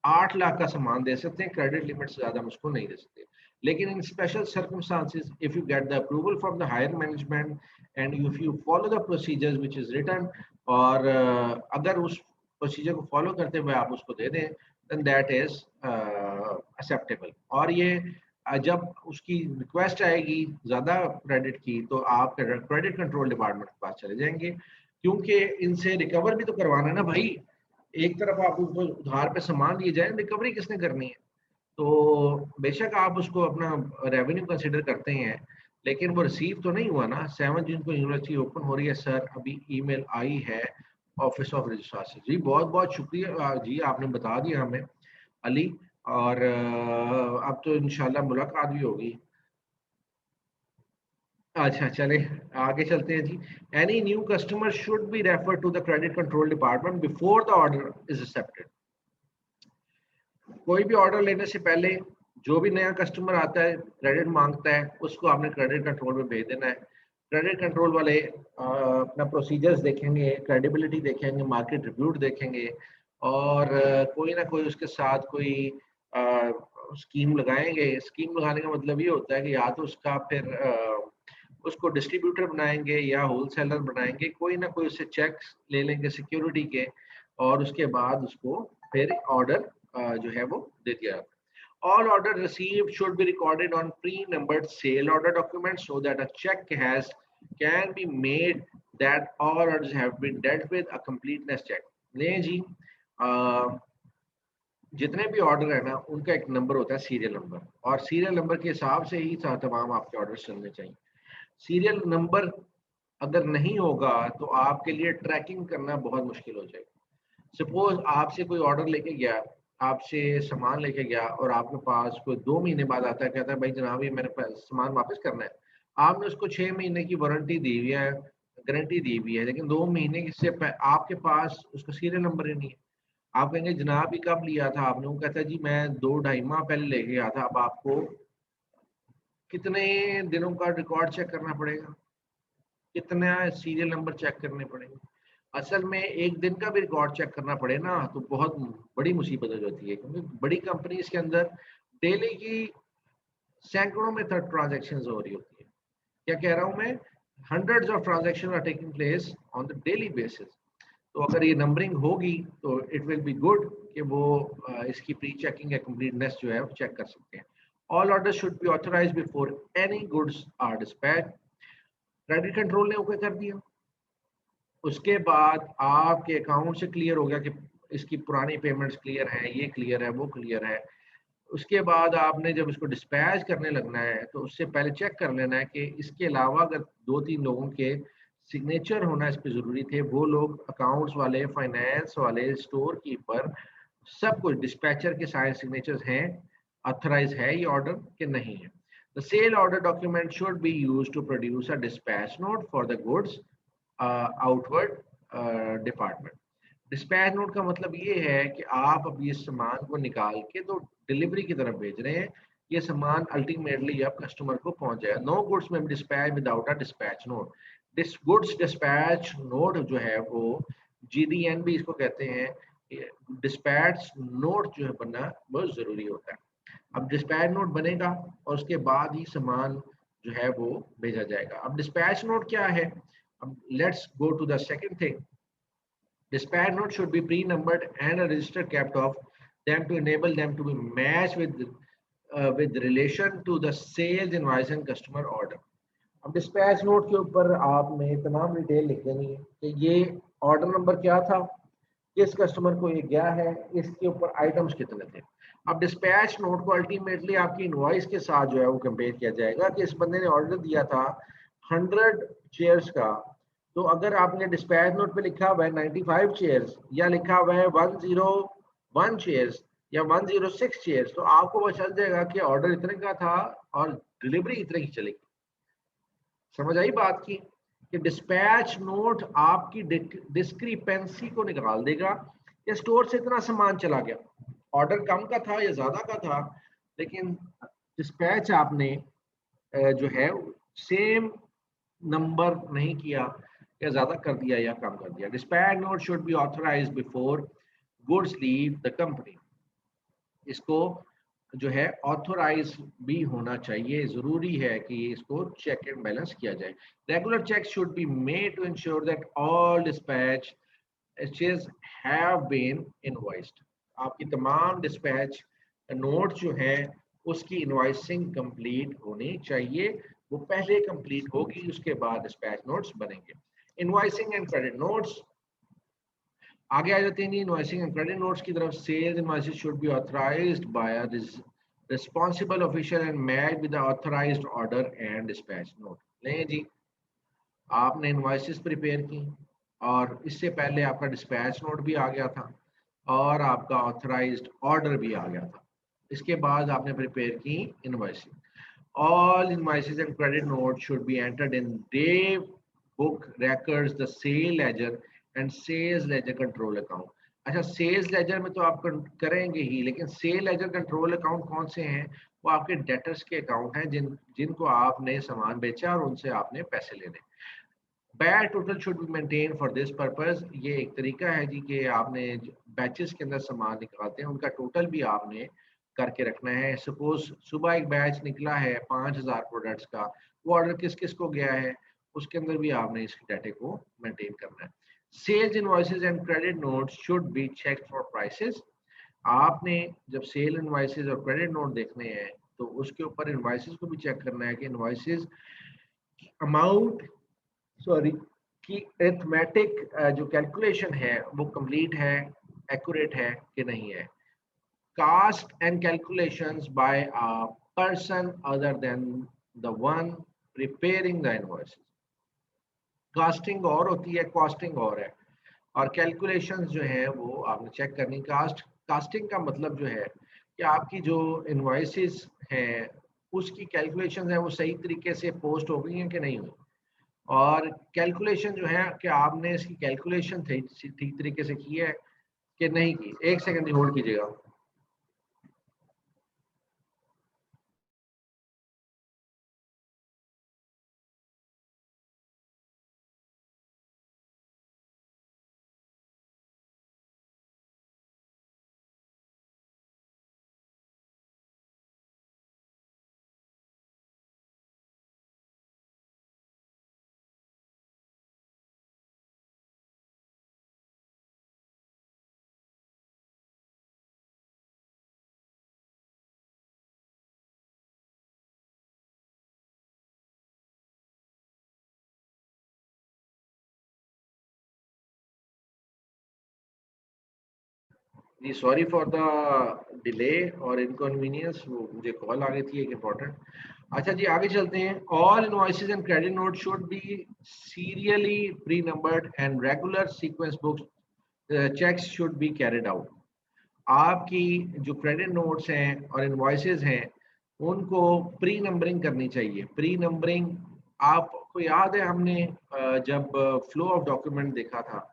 8 लाख का सामान दे सकते हैं, क्रेडिट लिमिट से ज्यादा हम उसको नहीं दे सकते। लेकिन in special circumstances if you get the approval from the higher management and if you follow the procedures which is written, और अगर उस प्रोसीजर को फॉलो करते हुए आप उसको दे दें देन दैट इज एक्सेप्टेबल। और ये जब उसकी रिक्वेस्ट आएगी ज़्यादा क्रेडिट की तो आप क्रेडिट कंट्रोल डिपार्टमेंट के पास चले जाएंगे, क्योंकि इनसे रिकवर भी तो करवाना है ना भाई। एक तरफ आप उनको उधार पे सामान दिए जाए, रिकवरी किसने करनी है? तो बेशक आप उसको अपना रेवेन्यू कंसिडर करते हैं, लेकिन वो रिसीव तो नहीं हुआ ना। 7 जून को यूनिवर्सिटी ओपन हो रही है सर, अभी ईमेल आई है ऑफिस ऑफ रजिस्ट्रार से। जी बहुत बहुत शुक्रिया जी, आपने बता दिया हमें अली, और अब तो इंशाल्लाह मुलाकात भी होगी। अच्छा चले आगे चलते हैं जी। Any new customer should be refer to the credit control department before the order is accepted. कोई भी ऑर्डर लेने से पहले जो भी नया कस्टमर आता है, क्रेडिट मांगता है, उसको आपने क्रेडिट कंट्रोल में भेज देना है। क्रेडिट कंट्रोल वाले अपना प्रोसीजर्स देखेंगे, क्रेडिबिलिटी देखेंगे, मार्केट रिव्यू देखेंगे, और कोई ना कोई उसके साथ कोई स्कीम लगाएंगे। स्कीम लगाने का मतलब ये होता है कि या तो उसका फिर उसको डिस्ट्रीब्यूटर बनाएंगे या होलसेलर बनाएंगे, कोई ना कोई उससे चेक्स ले लेंगे सिक्योरिटी के, और उसके बाद उसको फिर ऑर्डर जो है वो दे दिया जाता है। All order received should be recorded on pre-numbered sale order document so that a check can be made that all orders have been dealt with a completeness check. लें जी, जितने भी ऑर्डर है ना उनका एक नंबर होता है सीरियल नंबर, और सीरियल नंबर के हिसाब से ही तमाम आपके ऑर्डर चलने चाहिए। सीरियल नंबर अगर नहीं होगा तो आपके लिए ट्रैकिंग करना बहुत मुश्किल हो जाएगा। सपोज आपसे कोई ऑर्डर लेके गया, आपसे सामान लेके गया, और आपके पास कोई 2 महीने बाद आता है, कहता है भाई जनाब ये मेरे पास सामान वापस करना है। आपने उसको 6 महीने की वारंटी दी हुई है, गारंटी दी हुई है, लेकिन 2 महीने से आपके पास उसका सीरियल नंबर ही नहीं है। आप कहेंगे जनाब ये कब लिया था आपने? वो कहता है जी मैं 2-2.5 माह पहले लेके गया था। अब आपको कितने दिनों का रिकॉर्ड चेक करना पड़ेगा, कितना सीरियल नंबर चेक करने पड़ेंगे? असल में एक दिन का भी रिकॉर्ड चेक करना पड़े ना तो बहुत बड़ी मुसीबत हो जाती है, क्योंकि बड़ी कंपनीज के अंदर डेली की सैकड़ों में ट्रांजैक्शंस हो रही होती है। क्या कह रहा हूं मैं? Hundreds of transaction are taking place on the daily basis. तो अगर ये नंबरिंग होगी तो इट विल बी गुड कि वो इसकी प्री चेकिंग या कंप्लीटनेस जो है वो चेक कर सकते हैं। All order should be authorised before any goods are dispatched. Credit control ने ओके कर दिया, उसके बाद आपके अकाउंट से क्लियर हो गया कि इसकी पुरानी पेमेंट्स क्लियर हैं, ये क्लियर है, वो क्लियर है। उसके बाद आपने जब इसको डिस्पैच करने लगना है तो उससे पहले चेक कर लेना है कि इसके अलावा अगर 2-3 लोगों के सिग्नेचर होना इस पे ज़रूरी थे, वो लोग अकाउंट्स वाले, फाइनेंस वाले, स्टोर कीपर, सब कुछ डिस्पैचर के सारे सिग्नेचर्स हैं, ऑथराइज है ये ऑर्डर कि नहीं है। The sale order document should be used to produce a dispatch note for the goods outward department. Dispatch note का मतलब ये है कि आप अब ये सामान को निकाल के तो डिलीवरी की तरफ भेज रहे हैं, ये सामान अल्टीमेटली अब कस्टमर को पहुंच जाएगा। नो गुड्स में dispatch without a dispatch note. This goods dispatch note जो है वो GDN भी इसको कहते हैं। डिस्पैच नोट जो है बनना बहुत जरूरी होता है। अब डिस्पैच नोट बनेगा और उसके बाद ही सामान जो है वो भेजा जाएगा। अब डिस्पैच नोट क्या है? Let's go to the second thing. Dispatch note should be pre-numbered and a register kept of them to enable them to be matched with relation to the sales invoice and customer order. अब डिस्पैच नोट के ऊपर आपने तमाम डिटेल लिख देनी है कि ये ऑर्डर नंबर क्या था, किस कस्टमर को ये गया है, इसके ऊपर आइटम्स कितने थे। अब डिस्पैच नोट को अल्टीमेटली आपकी इनवॉइस के साथ जो है वो कंपेयर किया जाएगा कि इस बंदे ने ऑर्डर दिया था 100 चेयर्स का, तो अगर आपने डिस्पैच नोट पे लिखा हुआ है 95 चेयर्स या लिखा हुआ है 101 चेयर्स या 106 चेयर्स, तो आपको वो चल जाएगा कि ऑर्डर इतने का था और डिलीवरी इतने की चलेगी। समझ आई बात की? कि डिस्पैच नोट आपकी डिस्क्रिपेंसी को निकाल देगा कि स्टोर से इतना सामान चला गया, ऑर्डर कम का था या ज्यादा का था, लेकिन डिस्पैच आपने जो है सेम नंबर नहीं किया, या ज्यादा कर दिया या कम कर दिया। Dispatch note should be authorised before goods leave the company. इसको जो है ऑथोराइज भी होना चाहिए, जरूरी है कि इसको चेक एंड बैलेंस किया जाए। Regular check should be made to ensure that all dispatch have been invoiced. आपकी तमाम डिस्पैच नोट जो है उसकी इनवॉइसिंग कंप्लीट होनी चाहिए, वो पहले कंप्लीट होगी, उसके बाद डिस्पैच नोट्स बनेंगे। इनवॉइसिंग एंड क्रेडिट नोट्स, आगे आ जाते हैं इनवॉइसिंग एंड क्रेडिट नोट्स की तरफ। Sales invoices should be authorised by a responsible official and matched with the authorised order and dispatch note. लें जी, आपने इनवॉइसेस प्रिपेयर की और इससे पहले आपका डिस्पैच नोट भी आ गया था और आपका ऑथराइज्ड ऑर्डर भी आ गया था, इसके बाद आपने प्रिपेयर की invoices. All invoices and credit notes should be entered in day book records, the sale ledger and sales ledger control account। अच्छा, सेल्स लेजर में तो आप करेंगे ही, लेकिन सेल लेजर कंट्रोल अकाउंट कौन से हैं? वो आपके डेटर्स के अकाउंट हैं जिनको आपने सामान बेचा और उनसे आपने पैसे लेने। Batch total should be maintain for this purpose. ये एक तरीका है जी कि आपने बैचेस के अंदर सामान निकालते हैं उनका टोटल भी आपने करके रखना है। सपोज सुबह एक बैच निकला है 5000 प्रोडक्ट्स का, वो ऑर्डर किस किस को गया है, उसके अंदर भी आपने इस डाटे को मेंटेन करना है। Sales invoices and credit notes should be checked for prices. आपने जब सेल इनवॉइसेस और क्रेडिट नोट देखने हैं तो उसके ऊपर इनवॉइसेस को भी चेक करना है कि इनवॉइसेस अमाउंट की अरिथमेटिक जो कैलकुलेशन है वो कंप्लीट है, एक्यूरेट है कि नहीं है। Cost and calculations by a person other than the one preparing the invoices। Casting और होती है, कॉस्टिंग और है, और कैलकुलेशंस जो है वो आपने चेक करनी। कास्टिंग का मतलब जो है कि आपकी जो इनवॉइसेस हैं उसकी कैलकुलेशंस है वो सही तरीके से पोस्ट हो गई हैं कि नहीं हुई, और कैलकुलेशन जो है कि आपने इसकी कैलकुलेशन ठीक तरीके से की है कि नहीं की। एक सेकंड होल्ड कीजिएगा। जी सॉरी फॉर द डिले और इनकन्वीनियंस, वो मुझे कॉल आ गई थी एक इम्पोर्टेंट। अच्छा जी, आगे चलते हैं। All invoices and credit note should be serially pre numbered and regular sequence books checks should be carried out. आपकी जो क्रेडिट नोट्स हैं और इनवॉइसेस हैं उनको प्री नंबरिंग करनी चाहिए। प्री नंबरिंग आपको याद है, हमने जब फ्लो ऑफ डॉक्यूमेंट देखा था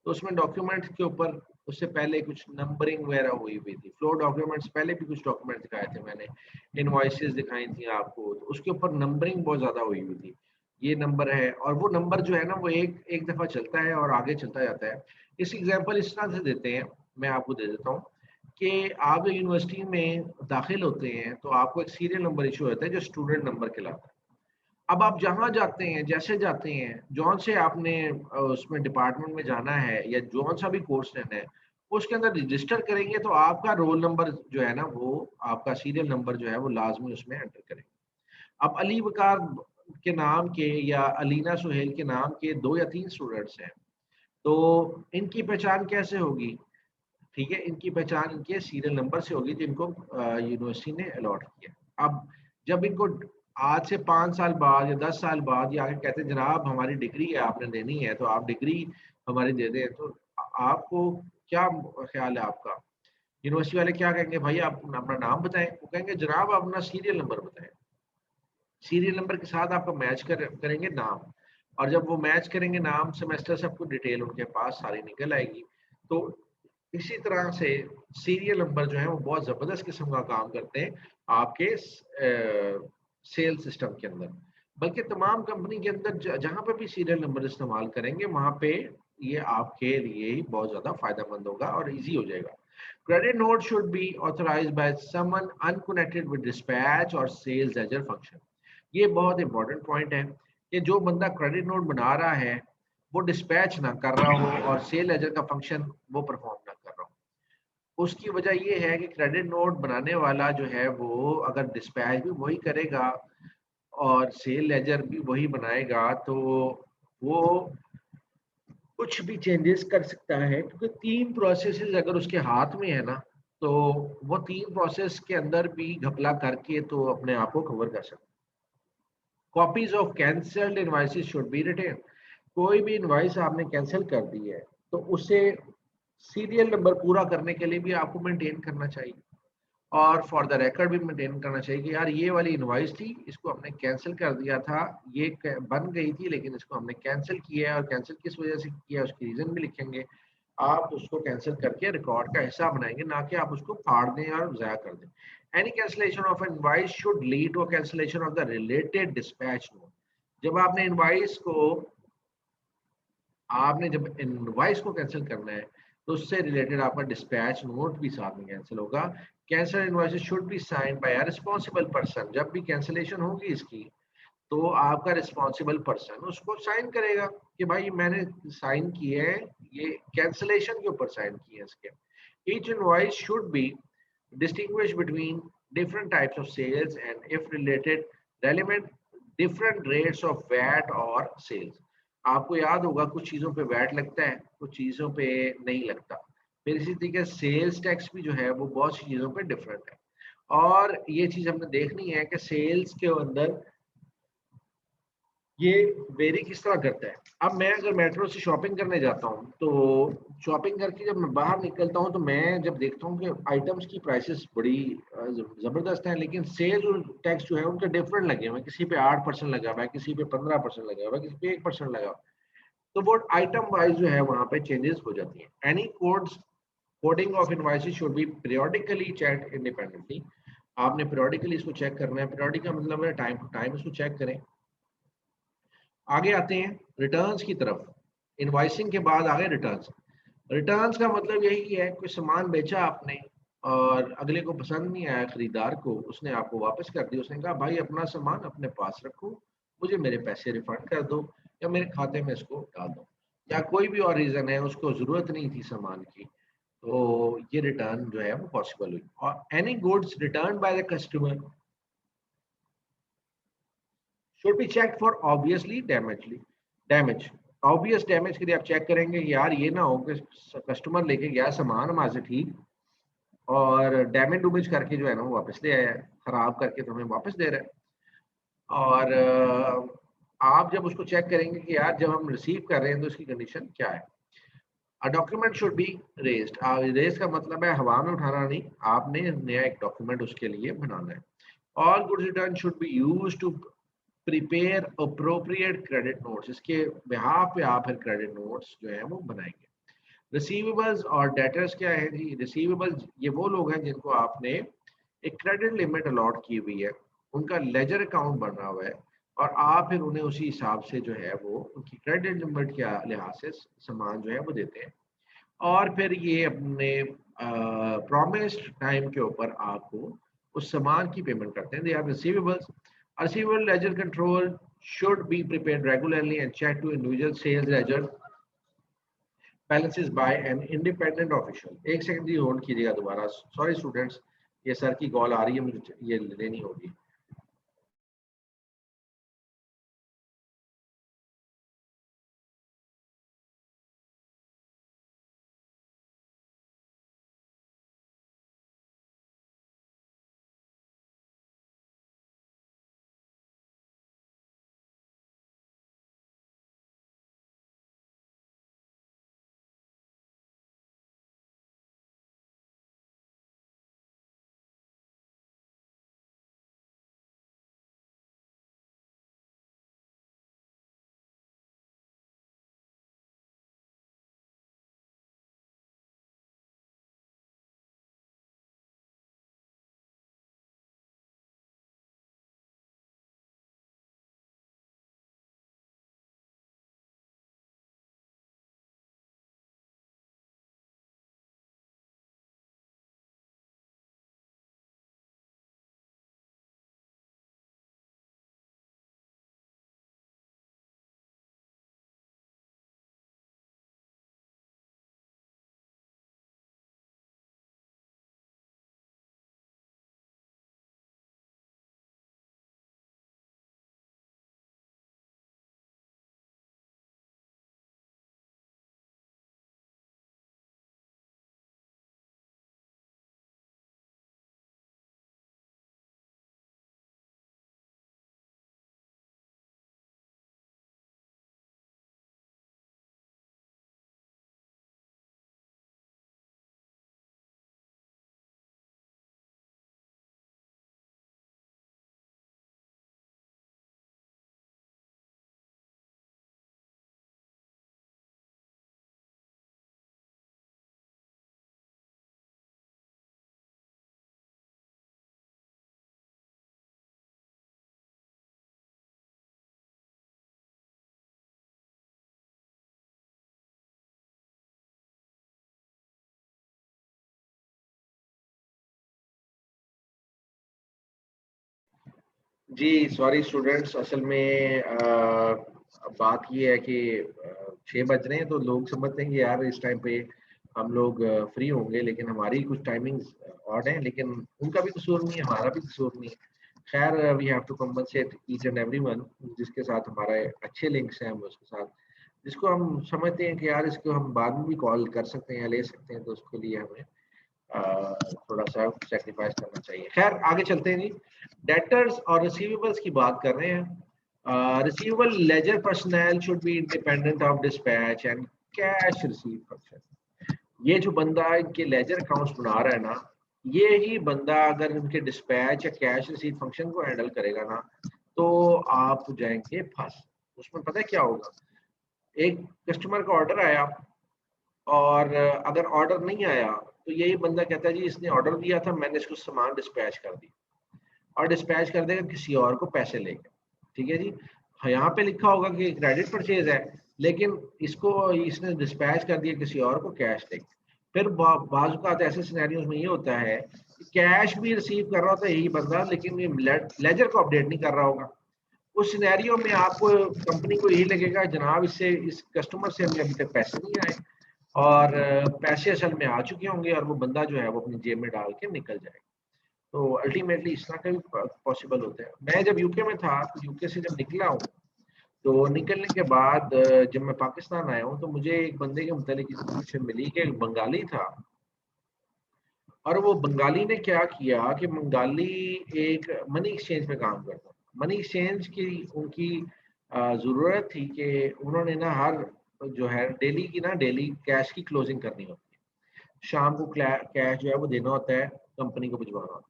तो उसमें डॉक्यूमेंट के ऊपर उससे पहले कुछ नंबरिंग वगैरह हुई थी। फ्लो डॉक्यूमेंट्स पहले भी कुछ डॉक्यूमेंट दिखाए थे मैंने, इनवॉइसेस दिखाई थी आपको, तो उसके ऊपर नंबरिंग बहुत ज्यादा हुई थी। ये नंबर है और वो नंबर जो है ना वो एक दफा चलता है और आगे चलता जाता है। इस एग्जांपल इस तरह से देते हैं, मैं आपको दे देता हूँ कि आप यूनिवर्सिटी में दाखिल होते हैं तो आपको एक सीरियल नंबर इशू होता है जो स्टूडेंट नंबर कहलाता है। अब आप जहाँ जाते हैं, जैसे जाते हैं, जौन से आपने उसमें डिपार्टमेंट में जाना है या जौन सा भी कोर्स लेना है उसके अंदर रजिस्टर करेंगे तो आपका रोल नंबर जो है ना वो आपका सीरियल नंबर जो है वो लाजमी उसमें एंटर करेंगे। अब अली वकार के नाम के या अलीना सुहेल के नाम के 2 या 3 स्टूडेंट्स हैं, तो इनकी पहचान कैसे होगी? ठीक है, इनकी पहचान इनके सीरियल नंबर से होगी जिनको यूनिवर्सिटी ने अलॉट किया। अब जब इनको आज से 5 साल बाद या 10 साल बाद या आगे कहते हैं जनाब हमारी डिग्री है आपने देनी है तो आप डिग्री हमारी दे दें, तो आपको क्या ख्याल है आपका? यूनिवर्सिटी वाले क्या कहेंगे, भाई आप अपना नाम बताएं? वो कहेंगे जनाब आप अपना सीरियल नंबर बताएं। सीरियल नंबर के साथ आपको मैच करेंगे नाम, और जब वो मैच करेंगे नाम सेमेस्टर से आपको डिटेल उनके पास सारी निकल आएगी। तो इसी तरह से सीरियल नंबर जो है वो बहुत ज़बरदस्त किस्म का काम करते हैं आपके सेल सिस्टम के अंदर। बल्कि तमाम कंपनी के अंदर जहाँ पे भी सीरियल नंबर इस्तेमाल करेंगे वहाँ पे ये आपके लिए ही बहुत ज़्यादा फायदेमंद होगा और इजी हो जाएगा। Credit note should be authorised by someone unconnected with dispatch और सेल्स लेजर फंक्शन। ये बहुत इंपॉर्टेंट पॉइंट है कि जो बंदा क्रेडिट नोट बना रहा है वो डिस्पैच ना कर रहा हो और सेल लेजर का फंक्शन वो परफॉर्म ना कर रहा हो। उसकी वजह ये है कि क्रेडिट नोट बनाने वाला जो है वो अगर डिस्पैच भी वही करेगा और सेल लेजर भी वही बनाएगा तो वो कुछ भी चेंजेस कर सकता है, क्योंकि 3 प्रोसेसेस अगर उसके हाथ में है ना, तो वो 3 प्रोसेस के अंदर भी घपला करके तो अपने आप को कवर कर सकता है। Copies of cancelled invoices should be retained. कोई भी इनवॉइस आपने कैंसिल कर दी है तो उसे सीरियल नंबर पूरा करने के लिए भी आपको मेंटेन करना चाहिए, और फॉर द रिकॉर्ड भी मेंटेन करना चाहिए कि यार ये वाली इनवॉइस थी, इसको हमने कैंसिल कर दिया था, ये बन गई थी लेकिन इसको हमने कैंसिल किया है, और कैंसिल किस वजह से किया उसकी रीजन भी लिखेंगे। आप उसको कैंसिल करके रिकॉर्ड का हिस्सा बनाएंगे, ना कि आप उसको फाड़ दें और ज़ाया कर दें। Any cancellation of invoice should lead to cancellation of the related dispatch note. जब आपने इनवॉइस को आपने जब इनवॉइस को कैंसिल करना है तो उससे रिलेटेड आपका डिस्पैच नोट भी साथ में कैंसिल होगा। Cancel invoices should be signed by a responsible person. जब भी कैंसिलेशन होगी इसकी तो आपका रिस्पांसिबल पर्सन उसको साइन करेगा कि भाई मैंने साइन किए है, ये कैंसिलेशन के ऊपर साइन किए है इसके। Each invoice should be distinguish between different types of sales and if related relevant different rates of VAT or sales। आपको याद होगा कुछ चीज़ों पे वैट लगता है, कुछ चीज़ों पे नहीं लगता। फिर इसी तरीके सेल्स टैक्स भी जो है वो बहुत सी चीज़ों पे डिफरेंट है, और ये चीज़ हमने देखनी है कि सेल्स के अंदर ये वेरी किस तरह करता है। अब मैं अगर मेट्रो से शॉपिंग करने जाता हूँ तो शॉपिंग करके जब मैं बाहर निकलता हूँ तो मैं जब देखता हूँ कि आइटम्स की प्राइसेस बड़ी ज़बरदस्त हैं, लेकिन सेल्स और टैक्स जो है उनके डिफरेंट लगे हुए हैं। किसी पे 8% लगा हुआ है, किसी पे 15% लगा हुआ है, किसी पे 1% लगा हुआ है। तो वो आइटम वाइज जो है वहाँ पे चेंजेस हो जाती हैं। Any coding of invoices should be periodically check independently. आपने पीरियोडिकली इसको चेक करना है। पीरियोडिक का मतलब है टाइम टू टाइम इसको चेक करें। आगे आते हैं रिटर्न्स की तरफ। इनवॉइसिंग के बाद आगे रिटर्न्स। रिटर्न्स का मतलब यही है कोई सामान बेचा आपने और अगले को पसंद नहीं आया, खरीदार को, उसने आपको वापस कर दिया, उसने कहा भाई अपना सामान अपने पास रखो, मुझे मेरे पैसे रिफंड कर दो या मेरे खाते में इसको डाल दो, या कोई भी और रीजन है उसको जरूरत नहीं थी सामान की, तो ये रिटर्न जो है वो पॉसिबल हुई। और any goods return by the customer should be checked for obviously damage। Obvious damage के लिए आप चेक करेंगे कि यार ये ना हो कि कस्टमर लेके गया सामान हमारे से ठीक और डैमेज डूमेज करके जो है ना वो वापस ले आया है, खराब करके तो हमें वापस दे रहा है। और आप जब उसको चेक करेंगे कि यार जब हम रिसीव कर रहे हैं तो इसकी कंडीशन क्या है। A document should be raised. Raise का मतलब है हवा में उठाना नहीं, आपने नया एक डॉक्यूमेंट उसके लिए बनाना है। All goods return should be used to prepare appropriate credit notes. इसके बिहाफ पे आप फिर क्रेडिट नोट्स जो है वो बनाएंगे। रिसीवेबल्स और डेटर्स क्या है जी? रिसीवेबल्स ये वो लोग हैं जिनको आपने एक क्रेडिट लिमिट अलॉट की हुई है, उनका लेजर अकाउंट बना हुआ है और आप फिर उन्हें उसी हिसाब से जो है वो उनकी क्रेडिट लिमिट के लिहाज से सामान जो है वो देते हैं, और फिर ये अपने प्रॉमिस्ड टाइम के ऊपर आपको उस सामान की पेमेंट करते हैं। They are receivables. Receivable ledger control should be prepared regularly and checked to individual sales ledger balances by an independent official। एक सेकंड की होल्ड कीजिएगा दोबारा, सॉरी स्टूडेंट्स, ये सर की कॉल आ रही है, मुझे ये लेनी होगी। जी सॉरी स्टूडेंट्स, असल में बात ये है कि 6 बज रहे हैं तो लोग समझते हैं कि यार इस टाइम पे हम लोग फ्री होंगे, लेकिन हमारी कुछ टाइमिंग्स ऑड हैं, लेकिन उनका भी कसूर नहीं है, हमारा भी कसूर नहीं है। खैर we have to compensate each and everyone जिसके साथ हमारे अच्छे लिंक्स हैं, हम उसके साथ जिसको हम समझते हैं कि यार इसको हम बाद में भी कॉल कर सकते हैं या ले सकते हैं, तो उसके लिए हमें थोड़ा सा सेक्रीफाइस करना चाहिए। खैर आगे चलते हैं जी। डेटर्स और रिसीवेबल्स की बात कर रहे हैं। Receivable ledger personal should be independent of dispatch and cash receive function. ये जो बंदा इनके लेजर अकाउंट्स बना रहा है ना, ये ही बंदा अगर इनके डिस्पैच या कैश रिसीव फंक्शन को हैंडल करेगा ना, तो आप जाएंगे फंस। उसमें पता है क्या होगा, एक कस्टमर का ऑर्डर आया और अगर ऑर्डर नहीं आया तो यही बंदा कहता है जी इसने ऑर्डर दिया था, मैंने इसको सामान डिस्पैच कर दिया, और डिस्पैच कर देगा किसी और को पैसे लेके। ठीक है जी, यहाँ पे लिखा होगा कि क्रेडिट परचेज है, लेकिन इसको इसने डिस्पैच कर दिया किसी और को कैश लेके। फिर बाज़ औक़ात ऐसे सिनेरियोज में ये होता है कि कैश भी रिसीव कर रहा होता है यही बंदा, लेकिन ये लेजर को अपडेट नहीं कर रहा होगा। उस सिनेरियो में आपको कंपनी को यही लगेगा जनाब इससे इस कस्टमर से हमें अभी तक पैसे नहीं आए, और पैसे असल में आ चुके होंगे और वो बंदा जो है वो अपनी जेब में डाल के निकल जाएगा। तो अल्टीमेटली इस तरह का भी पॉसिबल होता है। मैं जब यूके में था, तो यूके से जब निकला हूँ, तो निकलने के बाद जब मैं पाकिस्तान आया हूँ, तो मुझे एक बंदे के मुतालिक इन्फॉर्मेशन मिली कि एक बंगाली था, और वो बंगाली ने क्या किया कि बंगाली एक मनी एक्सचेंज में काम करता था। मनी एक्सचेंज की उनकी ज़रूरत थी कि उन्होंने ना हर जो है डेली की ना डेली कैश की क्लोजिंग करनी होती है, शाम को कैश जो है वो देना होता है, कंपनी को भिजवाना होता है।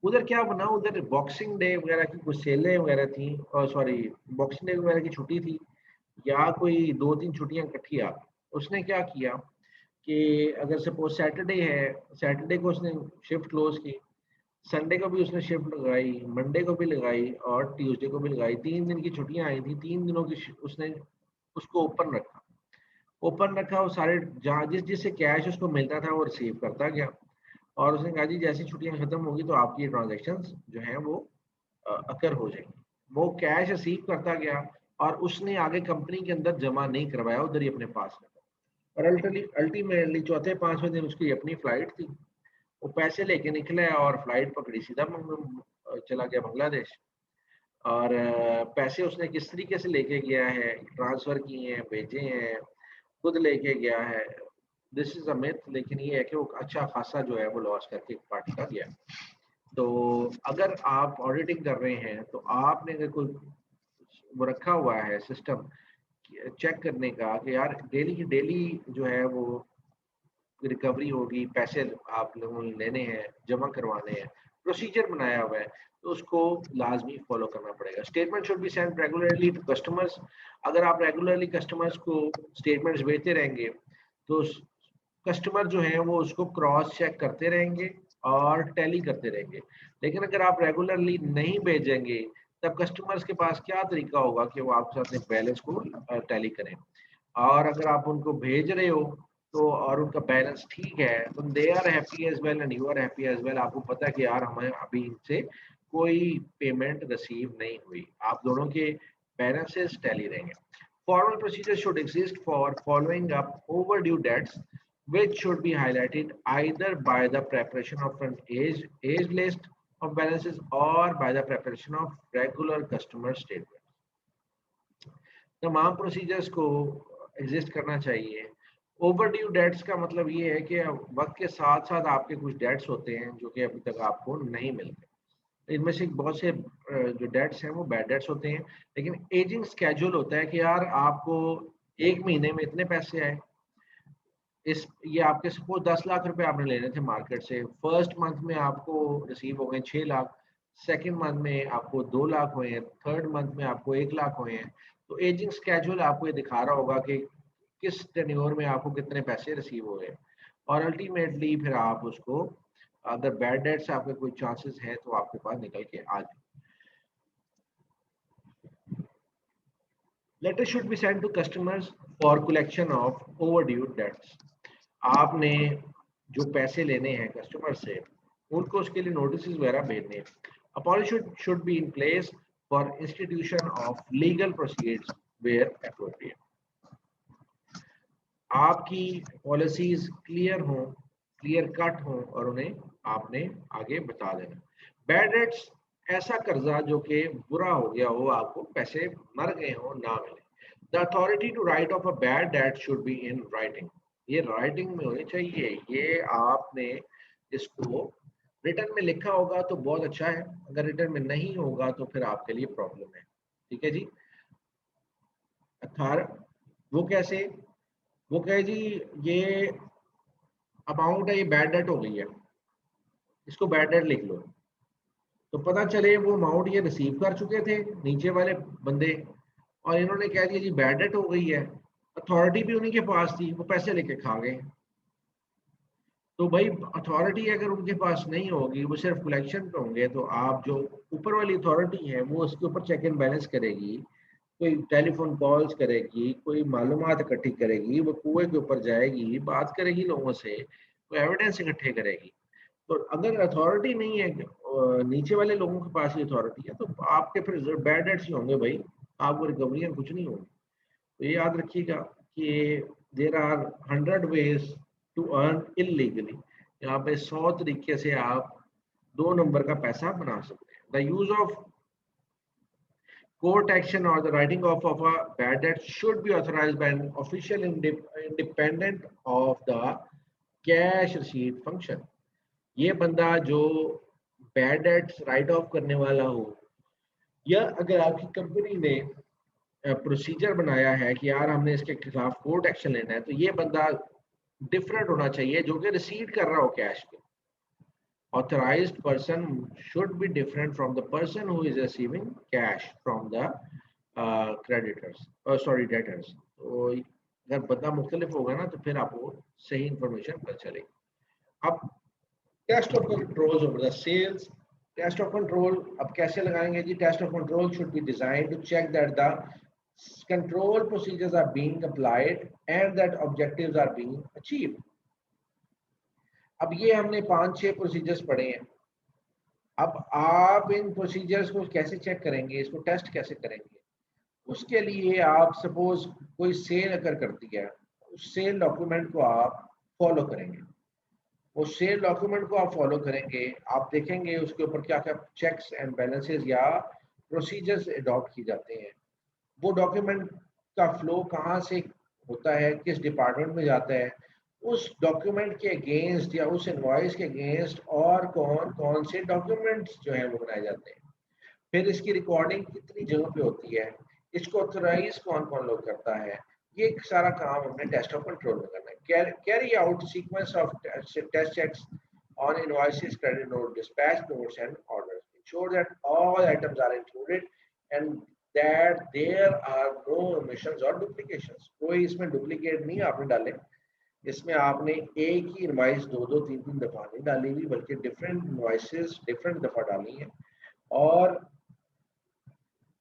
उधर क्या बना, उधर बॉक्सिंग डे वगैरह की कुछ सेलें वगैरह थी, और सॉरी बॉक्सिंग डे वगैरह की छुट्टी थी, या कोई 2-3 छुट्टियां इकट्ठी आ गई। उसने क्या किया कि अगर सपोज सैटरडे है, सैटरडे को उसने शिफ्ट क्लोज की, संडे को भी उसने शिफ्ट लगाई, मंडे को भी लगाई और ट्यूसडे को भी लगाई। 3 दिन की छुट्टियां आई थी, 3 दिनों की उसने उसको ओपन रखा। ओपन रखा, वो सारे जहाँ जिससे कैश उसको मिलता था वो रिसीव करता गया, और उसने कहा जी जैसी छुट्टियां खत्म होगी तो आपकी ट्रांजेक्शन्स जो हैं वो अकर हो जाएंगी। वो कैश रिसीव करता गया और उसने आगे कंपनी के अंदर जमा नहीं करवाया, उधर ही अपने पास रखा। और अल्टीमेटली चौथे 5वें दिन उसकी अपनी फ्लाइट थी, वो पैसे लेके निकला और फ्लाइट पकड़ी, सीधा चला गया बांग्लादेश। और पैसे उसने किस तरीके से लेके गया है, ट्रांसफर किए हैं, भेजे हैं, खुद लेके गया है, दिस इज अ मिथ। लेकिन ये है कि वो अच्छा खासा जो है वो लॉस करके पार्टी का गया। तो अगर आप ऑडिटिंग कर रहे हैं, तो आपने अगर कोई वो रखा हुआ है सिस्टम चेक करने का कि यार डेली की डेली जो है वो रिकवरी होगी, पैसे आप लोगों ने लेने हैं, जमा करवाने हैं, प्रोसीजर बनाया हुआ है, तो उसको लाजमी फॉलो करना पड़ेगा। Statement should be send regularly to customers. अगर आप रेगुलरली कस्टमर्स को स्टेटमेंट्स भेजते रहेंगे, तो कस्टमर जो है वो उसको क्रॉस चेक करते रहेंगे और टैली करते रहेंगे। लेकिन अगर आप रेगुलरली नहीं भेजेंगे, तब कस्टमर्स के पास क्या तरीका होगा कि वो आपके साथ बैलेंस को टैली करें। और अगर आप उनको भेज रहे हो तो और उनका बैलेंस ठीक है, तो they are happy as well and you are happy as well. आपको पता है कि यार हमें अभी इनसे कोई पेमेंट रिसीव नहीं हुई, आप दोनों के बैलेंसेस टैली रहेंगे। Formal procedures should exist for following up overdue debts, which should be highlighted either by the preparation of an age list of balances or by the preparation of regular customer statements. तमाम प्रोसीजर्स को एग्जिस्ट करना चाहिए। ओवरड्यू डेट्स का मतलब ये है कि वक्त के साथ साथ आपके कुछ डेट्स होते हैं जो कि अभी तक आपको नहीं मिलते। इनमें से बहुत से जो डेट्स हैं वो बैड डेट्स होते हैं, लेकिन एजिंग स्केड्यूल होता है कि यार आपको एक महीने में इतने पैसे आए, ये आपके सपोज 10 लाख रुपए आपने लेने थे मार्केट से, फर्स्ट मंथ में आपको रिसीव हो गए 6 लाख, सेकंड मंथ में आपको 2 लाख हुए हैं, थर्ड मंथ में आपको 1 लाख हुए हैं। तो एजिंग स्केड्यूल आपको ये दिखा रहा होगा कि किस टेन्योर में आपको कितने पैसे रिसीव हो गए, और अल्टीमेटली फिर आप उसको अगर बैड डेट्स आपके कोई चांसेस हैं तो आपके पास निकल के आ जाए। Letter should be send to customers for collection of overdue debts. आपने जो पैसे लेने हैं कस्टमर से, उनको उसके लिए नोटिस वगैरह भेजने हैं। A policy should be in place for institution of legal proceedings where appropriate. आपकी पॉलिसीज क्लियर हों, क्लियर कट हों और उन्हें आपने आगे बता देना। बैड डेट्स ऐसा कर्जा जो कि बुरा हो गया हो, आपको पैसे मर गए हो, ना मिले। The authority to write off a bad debt should be in writing, ये राइटिंग में होनी चाहिए। ये आपने इसको रिटर्न में लिखा होगा तो बहुत अच्छा है, अगर रिटर्न में नहीं होगा तो फिर आपके लिए प्रॉब्लम है। ठीक है जी। वो कैसे? वो कहे जी ये अमाउंट है, ये बैड डेट हो गई है, इसको बैड डेट लिख लो। तो पता चले वो अमाउंट ये रिसीव कर चुके थे नीचे वाले बंदे, और इन्होंने कह दिया जी बैड डेट हो गई है, अथॉरिटी भी उन्हीं के पास थी, वो पैसे लेके खा गए। तो भाई अथॉरिटी अगर उनके पास नहीं होगी, वो सिर्फ कलेक्शन पे होंगे, तो आप जो ऊपर वाली अथॉरिटी है वो उसके ऊपर चेक एंड बैलेंस करेगी, कोई टेलीफोन कॉल्स करेगी, कोई मालूमात इकट्ठी करेगी, वो कुएं के ऊपर जाएगी, बात करेगी लोगों से, कोई एविडेंस इकट्ठे करेगी। तो अगर अथॉरिटी नहीं है, नीचे वाले लोगों के पास ही अथॉरिटी है, तो आपके फिर बैड डेट्स ही होंगे भाई, आपको रिकवरियाँ कुछ नहीं होंगी। तो ये याद रखिएगा कि there are 100 ways to earn illegally. यहाँ पे 100 तरीके से आप 2 नंबर का पैसा बना सकते हैं। The use of court action or the writing off of a bad debt should be authorized by an official independent of the cash receipt function। ये बंदा जो बैड डेट्स राइट ऑफ करने वाला हो, या अगर आपकी कंपनी ने प्रोसीजर बनाया है कि यार हमने इसके खिलाफ कोर्ट एक्शन लेना है, तो ये बंदा डिफरेंट होना चाहिए जो कि रिसीव कर रहा हो कैश के। Authorized person should be different from the person who is receiving cash from the creditors, debtors। तो अगर बंदा मुख्तलिफ होगा ना, तो फिर आपको सही इंफॉर्मेशन पता चलेगी। अब test of control over the sales. Test of control अब कैसे लगाएंगे जी? Test of control should be designed to check that the control procedures are being applied and that objectives are being achieved. अब ये हमने 5-6 प्रोसीजर्स पढ़े हैं। अब आप इन प्रोसीजर्स को कैसे चेक करेंगे, इसको टेस्ट कैसे करेंगे? उसके लिए आप सपोज कोई सेल अगर करती है, उस सेल डॉक्यूमेंट को आप फॉलो करेंगे। वो सेल डॉक्यूमेंट को आप फॉलो करेंगे, आप देखेंगे उसके ऊपर क्या क्या चेक्स एंड बैलेंसेस या प्रोसीजर्स अडॉप्ट की जाते हैं। वो डॉक्यूमेंट का फ्लो कहाँ से होता है, किस डिपार्टमेंट में जाता है, उस डॉक्यूमेंट के अगेंस्ट या उस इनवॉइस के अगेंस्ट और कौन कौन से डॉक्यूमेंट्स जो है वो बनाए जाते हैं। फिर इसकी रिकॉर्डिंग कितनी जगह पे होती है, इसको ऑथराइज कौन कौन लोग करता है, ये सारा काम हमने टेस्ट ऑफ कंट्रोल में करना है। Carry out sequence of test checks on invoices, credit note, dispatch notes and orders. Ensure that all items are included and that there are no omissions or duplications. कोई इसमें डुप्लीकेट नहीं आपने डाले, इसमें आपने एक ही इनवॉइस 2-2, 3-3 दफा नहीं डाली हुई, बल्कि डिफरेंट इनवॉइसेस डिफरेंट दफा डाली है, और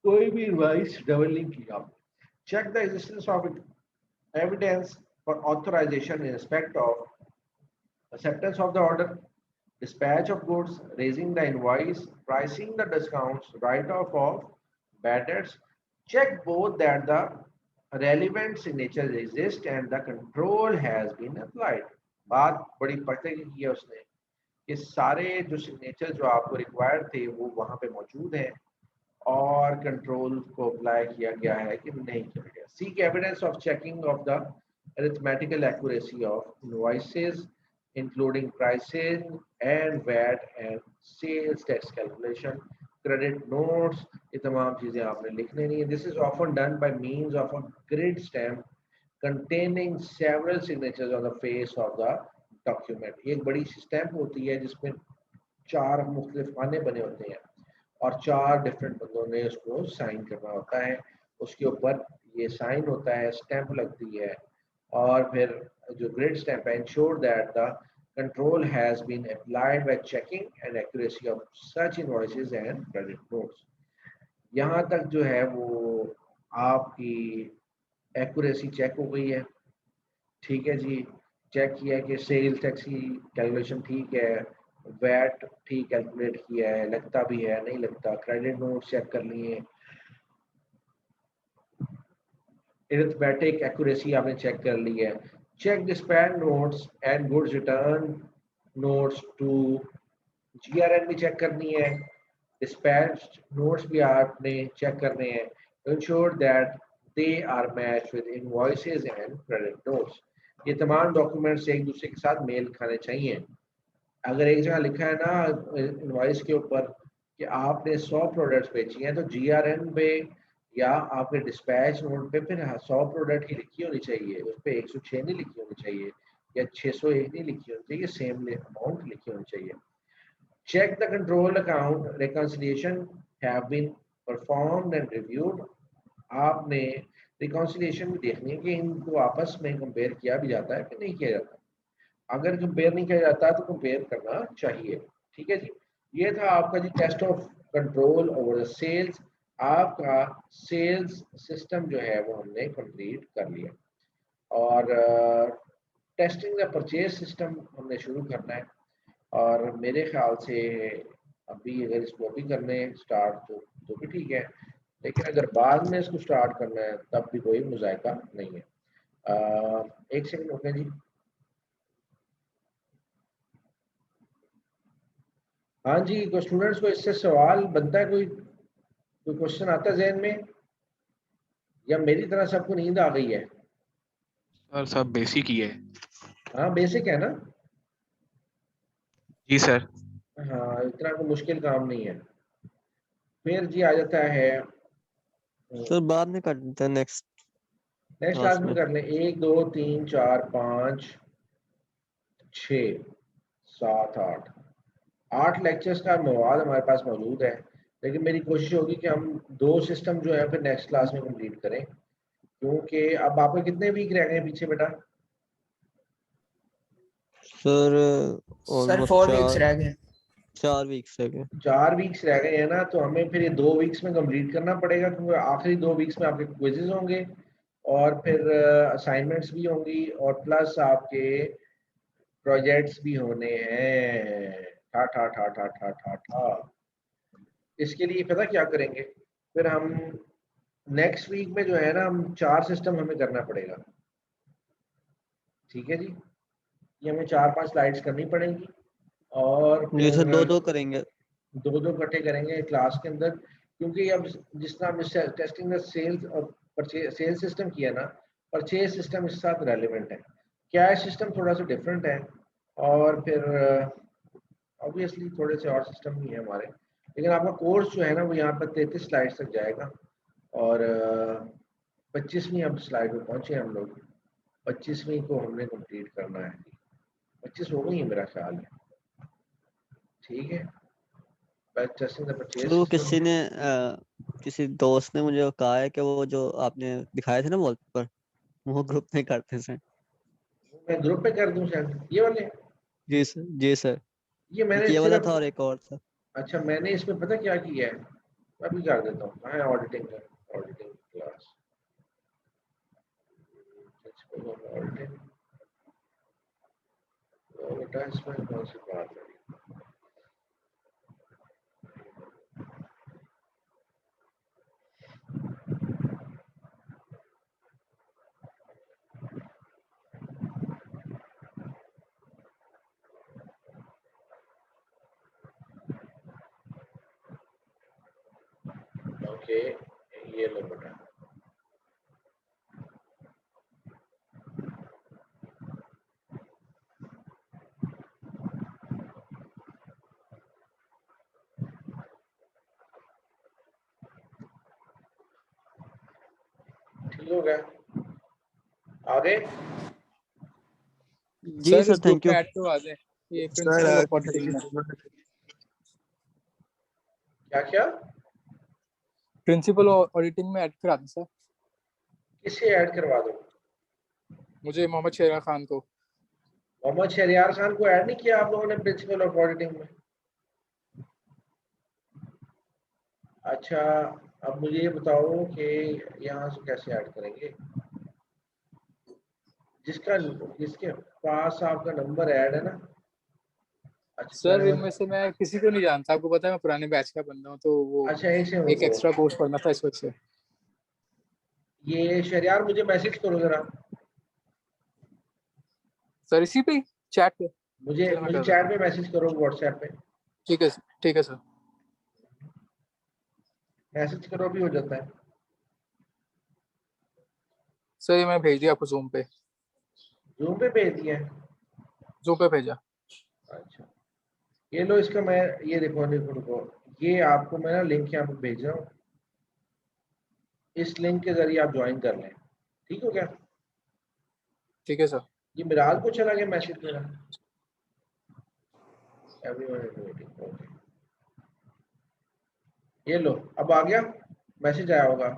कोई भी इनवॉइस डबल नहीं की आपने। Check the existence of evidence for authorisation in respect of acceptance of the order, dispatch of goods, raising the invoice, pricing the discounts, write-off of bad debts. Check both that the relevant signatures exist and the control has been applied। बात बड़ी पते की है उसने कि सारे जो सिग्नेचर जो आपको रिक्वायर्ड थे वो वहां पे मौजूद हैं और कंट्रोल को अप्लाई किया गया है कि नहीं किया गया। Seek evidence of checking of the arithmetical accuracy of invoices including pricing and VAT and sales tax calculation, credit notes, ये तमाम चीजें आपने लिखने नहीं है। This is often done by means of a grid stamp containing several signatures on the face of the document। एक बड़ी सी स्टैम्प होती है जिसमें 4 मुख्तलिफ खाने बने होते हैं और 4 डिफरेंट बंदों ने उसको साइन करना होता है। उसके ऊपर ये साइन होता है, स्टैम्प लगती है, और फिर जो ग्रिड स्टैम्प है, ensure that the control has been applied by checking and accuracy of such invoices and credit notes। यहाँ तक जो है वो आपकी एक्यूरेसी चेक हो गई है, ठीक है जी। चेक किया कि सेल्स टैक्स की कैलकुलेशन ठीक है, वैट ठीक कैलकुलेट किया है, लगता भी है नहीं लगता, क्रेडिट नोट चेक कर लिए, अरिथमेटिक एक्यूरेसी आपने चेक कर ली है, check dispatch notes and goods return notes to GRN भी चेक करनी है, डिस्पैच नोट्स भी आपने चेक करने हैं, ensure that they are match with invoices and credit notes. ये तमाम डॉक्यूमेंट्स एक दूसरे के साथ मेल खाने चाहिए। अगर एक जगह लिखा है ना इनवॉइस के ऊपर कि आपने 100 प्रोडक्ट्स बेची हैं, तो GRN पे या आपके डिस्पैच नोट पे फिर 100 प्रोडक्ट ही लिखी होनी चाहिए, उस पर 106 नहीं लिखी होनी चाहिए या 601 नहीं लिखी होनी चाहिए, सेम अमाउंट लिखी होनी चाहिए। Check the control account reconciliation have been performed and reviewed। आपने रिकॉन्सिलिएशन भी देखनी है कि इनको आपस में कंपेयर किया भी जाता है कि नहीं किया जाता। अगर कंपेयर नहीं किया जाता तो कंपेयर करना चाहिए। ठीक है जी, ये था आपका जी test of control over the sales. आपका सेल्स सिस्टम जो है वो हमने कंप्लीट कर लिया और टेस्टिंग द परचेज सिस्टम हमने शुरू करना है और मेरे ख्याल से अभी अगर इसको अभी करने स्टार्ट तो भी ठीक है, लेकिन अगर बाद में इसको स्टार्ट करना है तब भी कोई मुज़ायका नहीं है। एक सेकंड रुकें जी। हाँ जी, कोई स्टूडेंट्स को इससे सवाल बनता है, कोई क्वेश्चन आता है जहन में, या मेरी तरह सबको नींद आ गई है? सर सब बेसिक ही है। हाँ बेसिक है ना? जी सर। हाँ, इतना कोई मुश्किल काम नहीं है। फिर जी आ जाता है सर बाद में कर देते हैं नेक्स्ट क्लास में कर लें। 1 2 3 4 5 6 7 8 लेक्चर्स का मवाद हमारे पास मौजूद है, लेकिन मेरी कोशिश होगी कि हम 2 सिस्टम जो है फिर नेक्स्ट क्लास में कंप्लीट करें, क्योंकि अब आपके कितने वीक रह गए पीछे बेटा? सर सर 4 वीक्स रह गए। 4 वीक्स रह गए। 4 वीक्स रह गए हैं ना, तो हमें फिर ये 2 वीक्स में कंप्लीट करना पड़ेगा, क्योंकि आखिरी 2 वीक्स में आपके क्विजेज होंगे और फिर असाइनमेंट्स भी होंगी और प्लस आपके प्रोजेक्ट्स भी होने हैं। ठा ठा ठा ठा ठा ठा ठा। इसके लिए पता क्या करेंगे, फिर हम नेक्स्ट वीक में जो है ना, हम 4 सिस्टम हमें करना पड़ेगा। ठीक है जी, ये हमें 4-5 स्लाइड्स करनी पड़ेंगी और जी सर फिर 2 करेंगे, 2 इकट्ठे करेंगे क्लास के अंदर, क्योंकि अब जिस तरह हमने टेस्टिंग सेल्स और परचेज सेल्स सिस्टम किया ना, परचेज सिस्टम इसके साथ रेलिवेंट है, कैश सिस्टम थोड़ा सा डिफरेंट है और फिर ऑब्वियसली थोड़े से और सिस्टम भी है हमारे, लेकिन आपका कोर्स जो है ना वो यहाँ पर 33 स्लाइड्स तक जाएगा और 25वीं अब स्लाइड में पहुंचे हम लोग। 25वीं को हमने कंप्लीट करना है। 25 हो गई है मेरा ख्याल है। ठीक है, तो किसी दोस्त ने मुझे कहा है कि वो जो आपने दिखाए थे ना वॉलपेपर वो ग्रुप में करते हैं। मैं ग्रुप में कर दूं सेंड ये वाले? जी सर, जी सर। ये मैंने ये वाला सिर्फ, था और एक और था। अच्छा मैंने इसमें पता क्या किया है, मैं भी कर देता हूँ। मैं ऑडिटिंग क्लास ऑडिटिंग, बेटा इसमें कौन सी बात है? ओके, ये लो बेटा। ठीक हो गया? आगे जी सर, थैंक यू। ऐड करवा दें ये प्रिंसिपल ऑफ ऑडिटिंग में। क्या प्रिंसिपल ऑडिटिंग में ऐड करा दें सर। किसे ऐड करवा दो? मुझे मोहम्मद शहरियार खान को। मोहम्मद शहरियार खान को ऐड नहीं किया आप लोगों ने प्रिंसिपल ऑफ ऑडिटिंग में? अच्छा, अब मुझे ये बताओ कि यहाँ से कैसे ऐड करेंगे? जिसके पास आपका नंबर ऐड है ना, अच्छा सर इनमें से मैं किसी को नहीं जानता, आपको पता है मैं पुराने बैच का बंदा हूँ, तो वो अच्छा ऐसे हो एक तो एक्स्ट्रा कोर्स करना था इस वजह से। ये शहरियार मुझे मैसेज करो जरा, सर इसी पे चैट पे। मुझे चलो मैं मुझे कर रहा चैट हूँ। पे मैसेज करो, व्हाट्सएप पे ठीक है सर। मैसेज करो भी हो जाता है। सर ये मैं भेज दिया आपको जूम पे। जूम पे भेज दिया है? जूम पे भेजा। अच्छा ये लो, इसका मैं ये देखो देखो देखो, ये आपको मैं ना लिंक यहाँ पे भेज रहा हूँ, इस लिंक के जरिए आप ज्वाइन कर लें, ठीक हो क्या? ठीक है सर। ये मिराज को चला गया मैसेज मेरा, एवरीवन इज वेटिंग, ओके। ये लो अब आ गया, मैसेज आया होगा।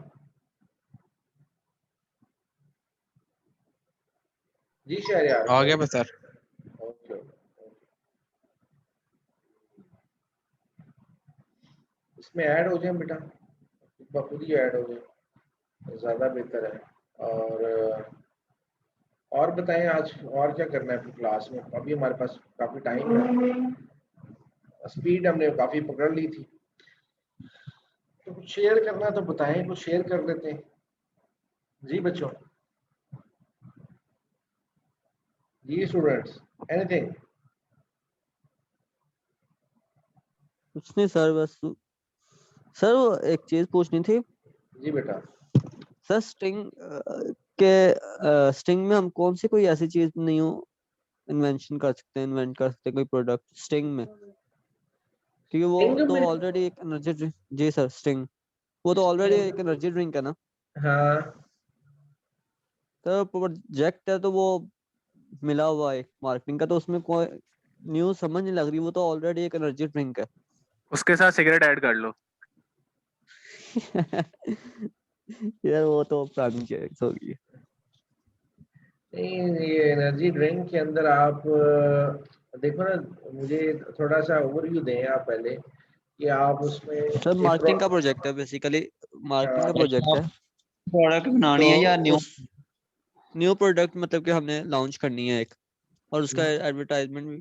जी शहरियार आ गया सर। ओके, इसमें ऐड हो जाए बेटा, खुद ही ऐड हो जाए, ज़्यादा बेहतर है। और बताएं आज और क्या करना है अपनी क्लास में? अभी हमारे पास काफ़ी टाइम है, स्पीड हमने काफ़ी पकड़ ली थी, तो कुछ शेयर करना तो बताएं, कुछ शेयर कर लेते हैं जी बच्चों। जी स्टूडेंट्स, एनीथिंग? कुछ नहीं सर, बस सर वो एक चीज पूछनी थी। जी बेटा। सर स्ट्रिंग में हम कौन सी कोई ऐसी चीज न्यू इन्वेंट कर सकते हैं कोई प्रोडक्ट स्ट्रिंग में? क्योंकि वो String तो में? ऑलरेडी एक एनर्जी ड्रिंक। जी सर स्ट्रिंग, वो तो ऑलरेडी एक एनर्जी ड्रिंक है ना? हाँ तो प्रोजेक्ट है तो वो मिला हुआ है मार्केटिंग का, तो उसमें कोई न्यू समझ नहीं लग रही, वो तो ऑलरेडी एक एनर्जी ड्रिंक है। उसके साथ सिगरेट ऐड कर लो। यार वो तो पुरानी चीज होगी। नहीं, ये एनर्जी ड्रिंक के अंदर आप देखो ना, मुझे थोड़ा सा ओवरव्यू दें आप पहले कि आप उसमें सर मार्केटिंग का प्रोजेक्ट है बेसिकली, मार्केटिंग का प्रोजेक्ट है। प्रोडक्ट बनानी है या तो न्यू? उस न्यू प्रोडक्ट मतलब कि हमने लॉन्च करनी है एक, और उसका एडवर्टाइजमेंट भी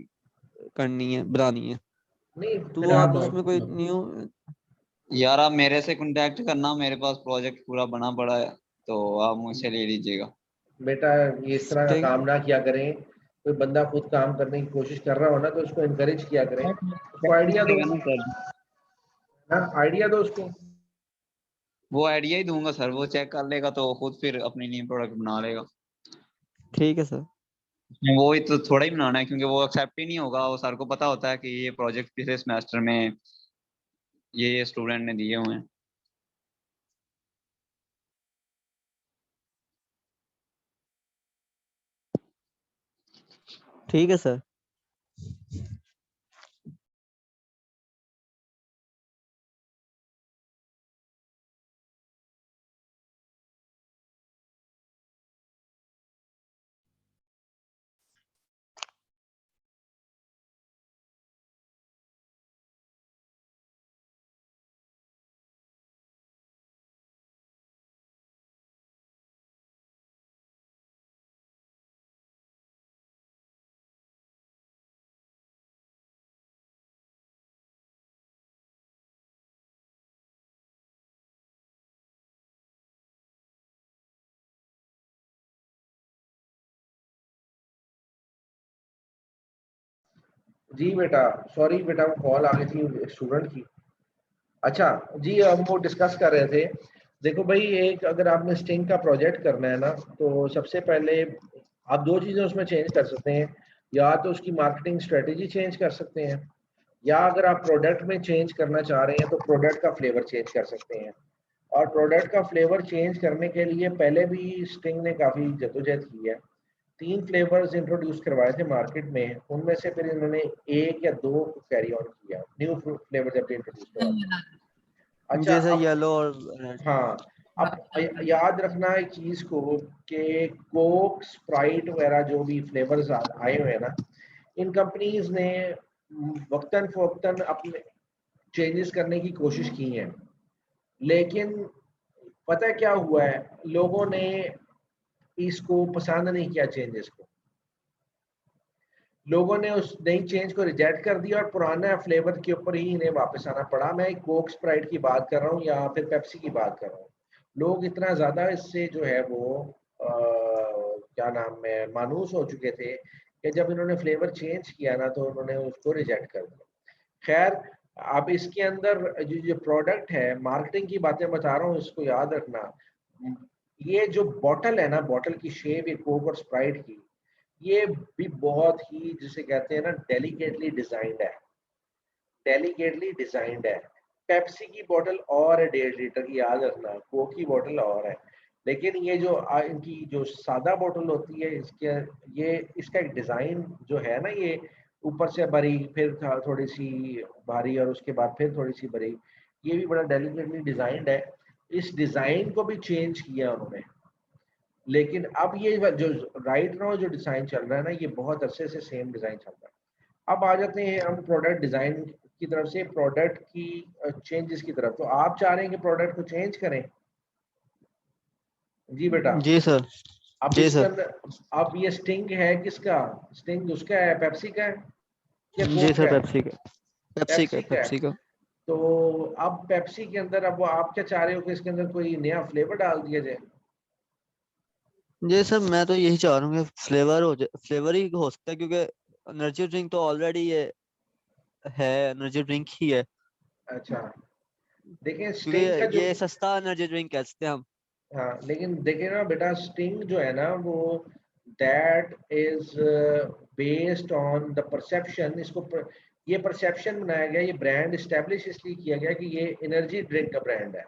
करनी है, बनानी है। नहीं तो फिर वो आप आप उसमें कोई न्यू। यार आप मेरे से कांटेक्ट करना, मेरे पास प्रोजेक्ट पूरा बना पड़ा है, तो आप मुझसे ले लीजिएगा। बेटा ये इस तरह का स्टिंग काम ना किया करें, कोई बंदा खुद काम करने की कोशिश कर रहा हो ना तो उसको इनकरेज किया करें, उसको आइडिया दो ना, आइडिया दो उसको। वो आइडिया ही दूंगा सर, वो चेक कर लेगा तो खुद फिर अपनी न्यू प्रोडक्ट बना लेगा। ठीक है सर। वो ही तो थोड़ा ही बनाना है, क्योंकि वो एक्सेप्ट ही नहीं होगा। वो सर को पता होता है कि ये प्रोजेक्ट पिछले सेमेस्टर में ये स्टूडेंट ने दिए हुए हैं। ठीक है सर। जी बेटा, सॉरी बेटा वो कॉल आ गई थी स्टूडेंट की। अच्छा जी, हम वो डिस्कस कर रहे थे। देखो भाई, एक अगर आपने स्टिंग का प्रोजेक्ट करना है ना, तो सबसे पहले आप दो चीज़ें उसमें चेंज कर सकते हैं। या तो उसकी मार्केटिंग स्ट्रेटेजी चेंज कर सकते हैं, या अगर आप प्रोडक्ट में चेंज करना चाह रहे हैं तो प्रोडक्ट का फ्लेवर चेंज कर सकते हैं। और प्रोडक्ट का फ्लेवर चेंज करने के लिए पहले भी स्टिंग ने काफ़ी जद्दोजहद की है। 3 फ्लेवर्स इंट्रोड्यूस करवाए थे मार्केट में, उनमें से फिर इन्होंने 1 या 2 कैरी ऑन किया, न्यू फ्लेवर जब इंट्रोड्यूस करवाते। अच्छा जैसे अब येलो और रेड। हाँ, अब याद रखना एक चीज़ को कि कोक, स्प्राइट वगैरह जो भी फ्लेवर्स आए हुए हैं ना, इन कंपनीज ने वक्तन फवक्तन अपने चेंजेस करने की कोशिश की हैं, लेकिन पता है क्या हुआ है, लोगों ने इसको पसंद नहीं किया चेंजेस को। लोगों ने उस नई चेंज को रिजेक्ट कर दिया और पुराना फ्लेवर के ऊपर ही इन्हें वापस आना पड़ा। मैं एक कोक स्प्राइट की बात कर रहा हूँ या फिर पेप्सी की बात कर रहा हूँ। लोग इतना ज्यादा इससे जो है वो क्या नाम है मानूस हो चुके थे कि जब इन्होंने फ्लेवर चेंज किया ना तो उन्होंने उसको रिजेक्ट कर दिया। खैर, अब इसके अंदर जो प्रोडक्ट है, मार्केटिंग की बातें बता रहा हूँ, इसको याद रखना। ये जो बॉटल है ना, बॉटल की शेप ये कोक और स्प्राइट की, ये भी बहुत ही जिसे कहते हैं ना डेलिकेटली डिजाइंड है, डेलिकेटली डिजाइंड है। पेप्सी की बोतल और है 1.5 लीटर की, याद रखना, कोक की बोतल और है। लेकिन ये जो इनकी जो सादा बोतल होती है, इसके ये इसका एक डिजाइन जो है ना, ये ऊपर से बारीक, फिर थोड़ी सी भारी और उसके बाद फिर थोड़ी सी बारीक, ये भी बड़ा डेलिकेटली डिजाइंड है। इस डिजाइन को भी चेंज किया उन्होंने, लेकिन अब ये जो राइट नाउ जो डिजाइन चल रहा है ना, ये बहुत अरसे से सेम डिजाइन चल रहा है। अब आ जाते हैं हम प्रोडक्ट डिजाइन की तरफ से प्रोडक्ट की चेंजेस की तरफ। तो आप चाह रहे हैं कि प्रोडक्ट को चेंज करें? जी बेटा। जी सर। अब जी इसके सर। अंदर अब ये स्टिंग है किसका? स्टिंग उसका है, पेप्सी का है या जी कोक सर, का है? पेप्सी का। पेप्सी का, पेप्सी का है। पेप्सी का। तो अब पेप्सी के अंदर अब आप क्या चाह रहे हो कि इसके अंदर कोई नया फ्लेवर डाल दिया जाए? जी सर, मैं तो यही चाह रहा हूँ कि फ्लेवर हो जाए, फ्लेवर ही हो सकता है, क्योंकि एनर्जी ड्रिंक तो ऑलरेडी ये है, एनर्जी ड्रिंक ही है। अच्छा, देखिए क्योंकि स्टिंग का जो, ये सस्ता एनर्जी ड्रिंक कह सकते हैं हम। हाँ लेकिन देखिए ना बेटा, स्टिंग जो है ना वो that is based on the perception. ये परसेप्शन बनाया गया, ये ब्रांड इस्टेब्लिश इसलिए किया गया कि ये एनर्जी ड्रिंक का ब्रांड है।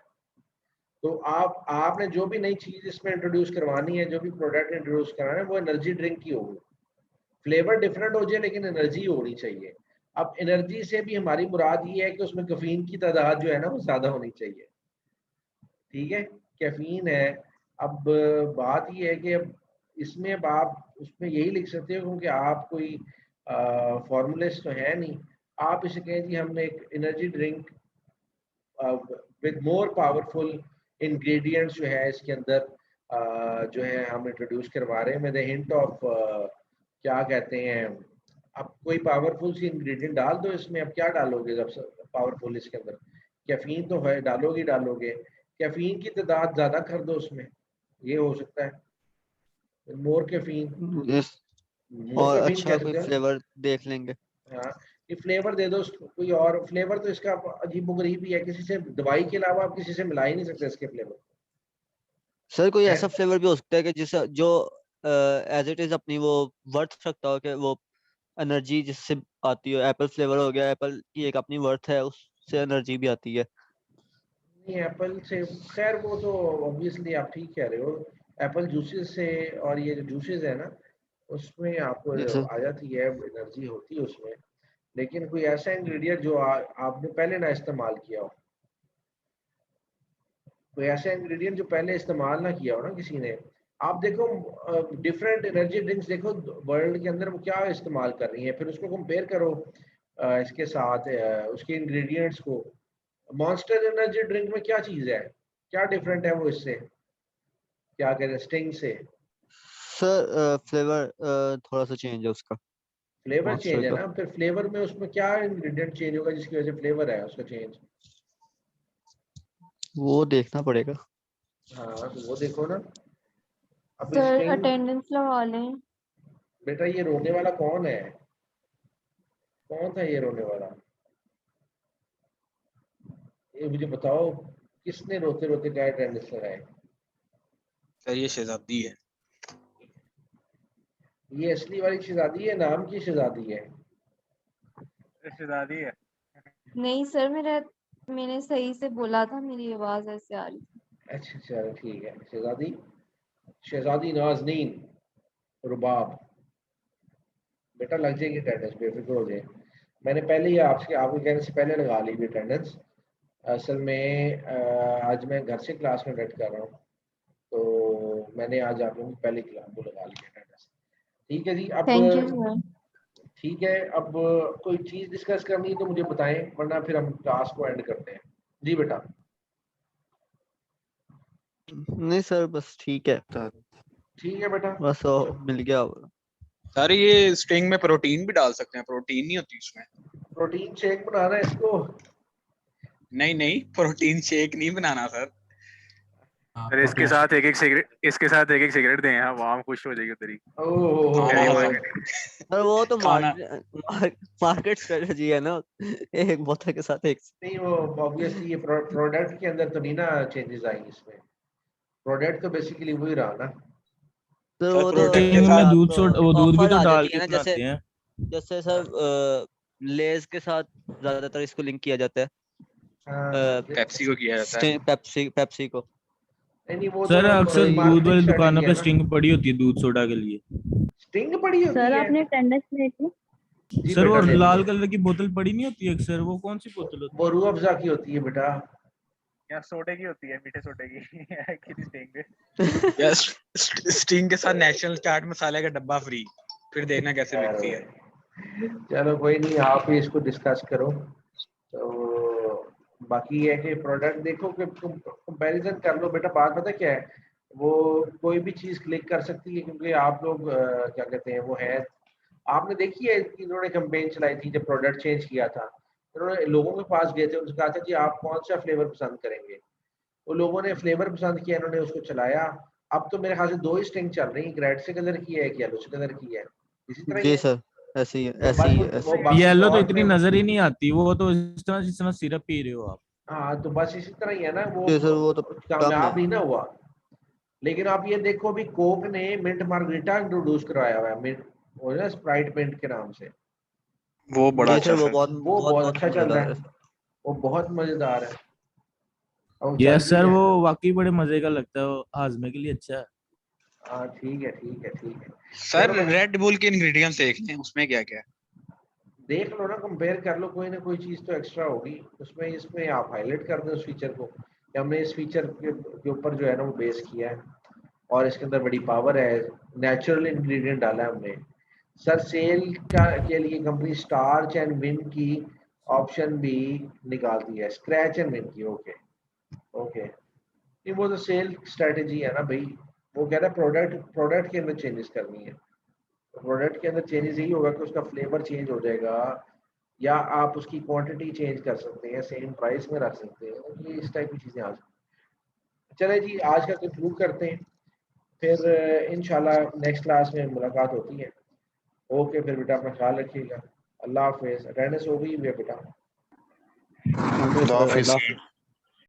तो आपने जो भी नई चीज इसमें इंट्रोड्यूस करवानी है, जो भी प्रोडक्ट इंट्रोड्यूस कराना है, वो एनर्जी ड्रिंक की होगी। फ्लेवर डिफरेंट हो जाए लेकिन एनर्जी होनी चाहिए। अब एनर्जी से भी हमारी मुराद ये है कि उसमें कैफीन की तादाद जो है ना वो ज्यादा होनी चाहिए, ठीक है? कैफीन है। अब बात ये है कि अब इसमें अब आप उसमें यही लिख सकते हो, क्योंकि आप कोई फॉर्मुलिस्ट तो है नहीं। आप इसे कहें कि हमने एक energy drink with more powerful ingredients जो है इसके अंदर जो है हम इंट्रोड्यूस करवा रहे हैं विद हिंट ऑफ क्या कहते हैं, अब कोई पावरफुल सी इंग्रेडिएंट डाल दो इसमें। अब क्या डालोगे जब पावरफुल इसके अंदर? कैफीन तो है, डालोगे ही डालोगे। कैफीन की तादाद ज्यादा कर दो उसमें, ये हो सकता है। मोर कैफीन, Yes, मोर और कैफीन अच्छा कह कोई सकते हो। फ्लेवर देख लेंगे। हाँ, ये फ्लेवर दे दो उसको, कोई और फ्लेवर तो इसका अजीब गरीब ही है, किसी से दवाई के अलावा आप किसी से मिला ही नहीं सकते इसके फ्लेवर सर कोई है। ऐसा फ्लेवर भी हो सकता है कि जिस जो एज इट इज अपनी वो वर्थ रखता हो, कि वो एनर्जी जिससे आती हो। एप्पल फ्लेवर हो गया, एप्पल की एक अपनी वर्थ है, उससे एनर्जी भी आती है। नहीं, एप्पल से खैर वो तो ऑब्वियसली आप ठीक कह रहे हो, एप्पल जूसेस से, और ये जो जूसेस है ना उसमें आपको जी सर। आ जाती है, एनर्जी होती है उसमें। लेकिन कोई ऐसा इंग्रेडिएंट जो आपने पहले ना इस्तेमाल किया हो, कोई ऐसा इंग्रेडिएंट जो पहले इस्तेमाल ना किया हो ना किसी ने। आप देखो डिफरेंट एनर्जी ड्रिंक्स देखो वर्ल्ड के अंदर वो क्या इस्तेमाल कर रही हैं, फिर उसको कंपेयर करो इसके साथ उसके इंग्रेडिएंट्स को। मॉन्स्टर एनर्जी ड्रिंक में क्या चीज़ है, क्या डिफरेंट है वो इससे, क्या कहते हैं, स्टिंग से? सर फ्लेवर थोड़ा सा चेंज है उसका, फ्लेवर मॉन्स्टर चेंज है का। ना, फिर फ्लेवर में उसमें क्या इंग्रेडिएंट चेंज होगा जिसकी वजह से फ्लेवर है उसका चेंज? वो देखना पड़ेगा। हाँ तो वो देखो ना। अब सर स्टिंग, अटेंडेंस लगा लें। बेटा ये रोने वाला कौन है? कौन था ये रोने वाला? ये मुझे बताओ, किसने रोते रोते क्या अटेंडेंस लगाए? सर ये शहजादी है। ये असली वाली शहजादी है, नाम की शहजादी है? शहजादी है। नहीं सर, मैंने सही से बोला था, मेरी आवाज ऐसे आ रही थी। अच्छा चलो ठीक है, शहजादी, शहजादी नाज़नीन रुबाब, बेटा लग जाएगी अटेंडेंस, बेफिक्र हो जाए। मैंने पहले ही आपके कहने से पहले लगा ली भी अटेंडेंस। असल में आज मैं घर से क्लास में अटेंड कर रहा हूँ, तो मैंने आज आप लोगों की पहले क्लास को लगा ली अटेंडेंस। ठीक है जी। अब थैंक यू सर। ठीक है, अब कोई चीज़ डिस्कस करनी है तो मुझे बताएं, वरना फिर हम क्लास को एंड करते हैं। जी बेटा। नहीं सर, बस ठीक है। ठीक है बेटा, बस मिल गया। सर ये स्ट्रिंग में प्रोटीन भी डाल सकते हैं, प्रोटीन नहीं होती इसमें। प्रोटीन शेक बनाना है इसको? नहीं प्रोटीन शेक नहीं बनाना सर। अरे इसके साथ एक एक सिगरेट दें, हाँ वहाँ खुश हो जाएगी तेरी। सर वो तो खाना। मार्केट स्ट्रेटजी है ना, एक बोतल के साथ एक। नहीं वो ऑब्वियसली ये प्रोडक्ट के अंदर तो नहीं ना चेंजेस आएंगे इसमें, प्रोडक्ट तो बेसिकली वही रहा ना। तो वो तो प्रोटीन में दूध भी तो डाल के जैसे बनाते हैं। जैसे सर लेज के साथ ज्यादातर इसको लिंक किया जाता है, पेप्सी को किया जाता है। पेप्सी को। नहीं वो सर तो अक्सर दूध मार्केटिंग वाली दुकानों स्ट्रेटजी पे है ना। स्ट्रिंग पड़ी होती है दूध सोडा के लिए। स्टिंग पड़ी होती सर है? आपने अटेंडेंस ली थी? सर वो बेटा, ले लाल लीजिए। कलर की बोतल पड़ी नहीं होती है अक्सर, वो कौन सी बोतल होती वो रूह अफ़ज़ा की होती है बेटा। या सोडे की होती है, मीठे सोडे की स्टिंग। यस, स्टिंग के साथ नेशनल चाट मसाले का डब्बा फ्री, फिर देखना कैसे मिलती है। चलो कोई नहीं, आप ही इसको डिस्कस करो। तो बाकी ये है कि प्रोडक्ट देखो कि कंपैरिजन कर लो बेटा। बात पता क्या है, वो कोई भी चीज़ क्लिक कर सकती है क्योंकि आप लोग क्या कहते हैं वो है। आपने देखी है इन्होंने कैंपेन चलाई थी जब प्रोडक्ट चेंज किया था, उन्होंने लोगों के पास गए थे, उनसे कहा था कि आप कौन सा फ्लेवर पसंद करेंगे। वो लोगों ने फ्लेवर पसंद किया, इन्होंने उसको चलाया। अब तो मेरे ख्याल से 2 ही स्टिंग चल रही है, रेड से कलर की है, एक येलो से कलर की है। इसी तरह ही जी है। सर, ऐसे ही तो ऐसे बस ही वो बाकी येलो तो और इतनी नजर ही नहीं आती, वो तो इस तरह जिस तरह सिरप पी रहे हो आप। हाँ तो बस इसी तरह ही है ना, वो जी सर, वो तो कम कामयाब है। नहीं ना हुआ। लेकिन आप ये देखो अभी कोक ने मिंट मार्गरीटा इंट्रोड्यूस करवाया हुआ है, मिंट वो ना स्प्राइट मिंट के नाम से। वो बड़ा जी अच्छा सर, वो सर। बहुत अच्छा चल रहा मजेदार है, है। वो बहुत मजेदार है। और चल यस भी सर, है। वो वाकई बड़े मजे का लगता है, वो हाजमे के लिए अच्छा है। हाँ ठीक है ठीक है ठीक है। सर चलो रेड बुल के इंग्रेडिएंट्स देख लें, उसमें क्या क्या है। देख लो ना, कंपेयर कर लो, कोई ना कोई चीज़ तो एक्स्ट्रा होगी उसमें। इसमें आप हाईलाइट कर दो उस फीचर को कि हमने इस फीचर के ऊपर जो है ना वो बेस किया है और इसके अंदर बड़ी पावर है, नेचुरल इंग्रेडिएंट डाला है हमने। सर सेल के लिए कंपनी स्टार्च एंड विन की ऑप्शन भी निकालती है, स्क्रैच एंड विन की। ओके ओके, ये वो तो सेल स्ट्रेटेजी है ना भाई। वो कह रहा है प्रोडक्ट के अंदर चेंजेस करनी है। प्रोडक्ट के अंदर चेंजेस यही होगा कि उसका फ्लेवर चेंज हो जाएगा या आप उसकी क्वांटिटी चेंज कर सकते हैं, सेम प्राइस में रख सकते हैं, ये इस टाइप की चीज़ें आ सकती। चले जी, आज का कंक्लूड करते हैं, फिर इंशाल्लाह नेक्स्ट क्लास में मुलाकात होती है। ओके फिर बेटा, अपना ख्याल रखिएगा। अल्लाह हाफिज़। अटेंडेंस हो गई है बेटा? अल्लाह हाफिज़।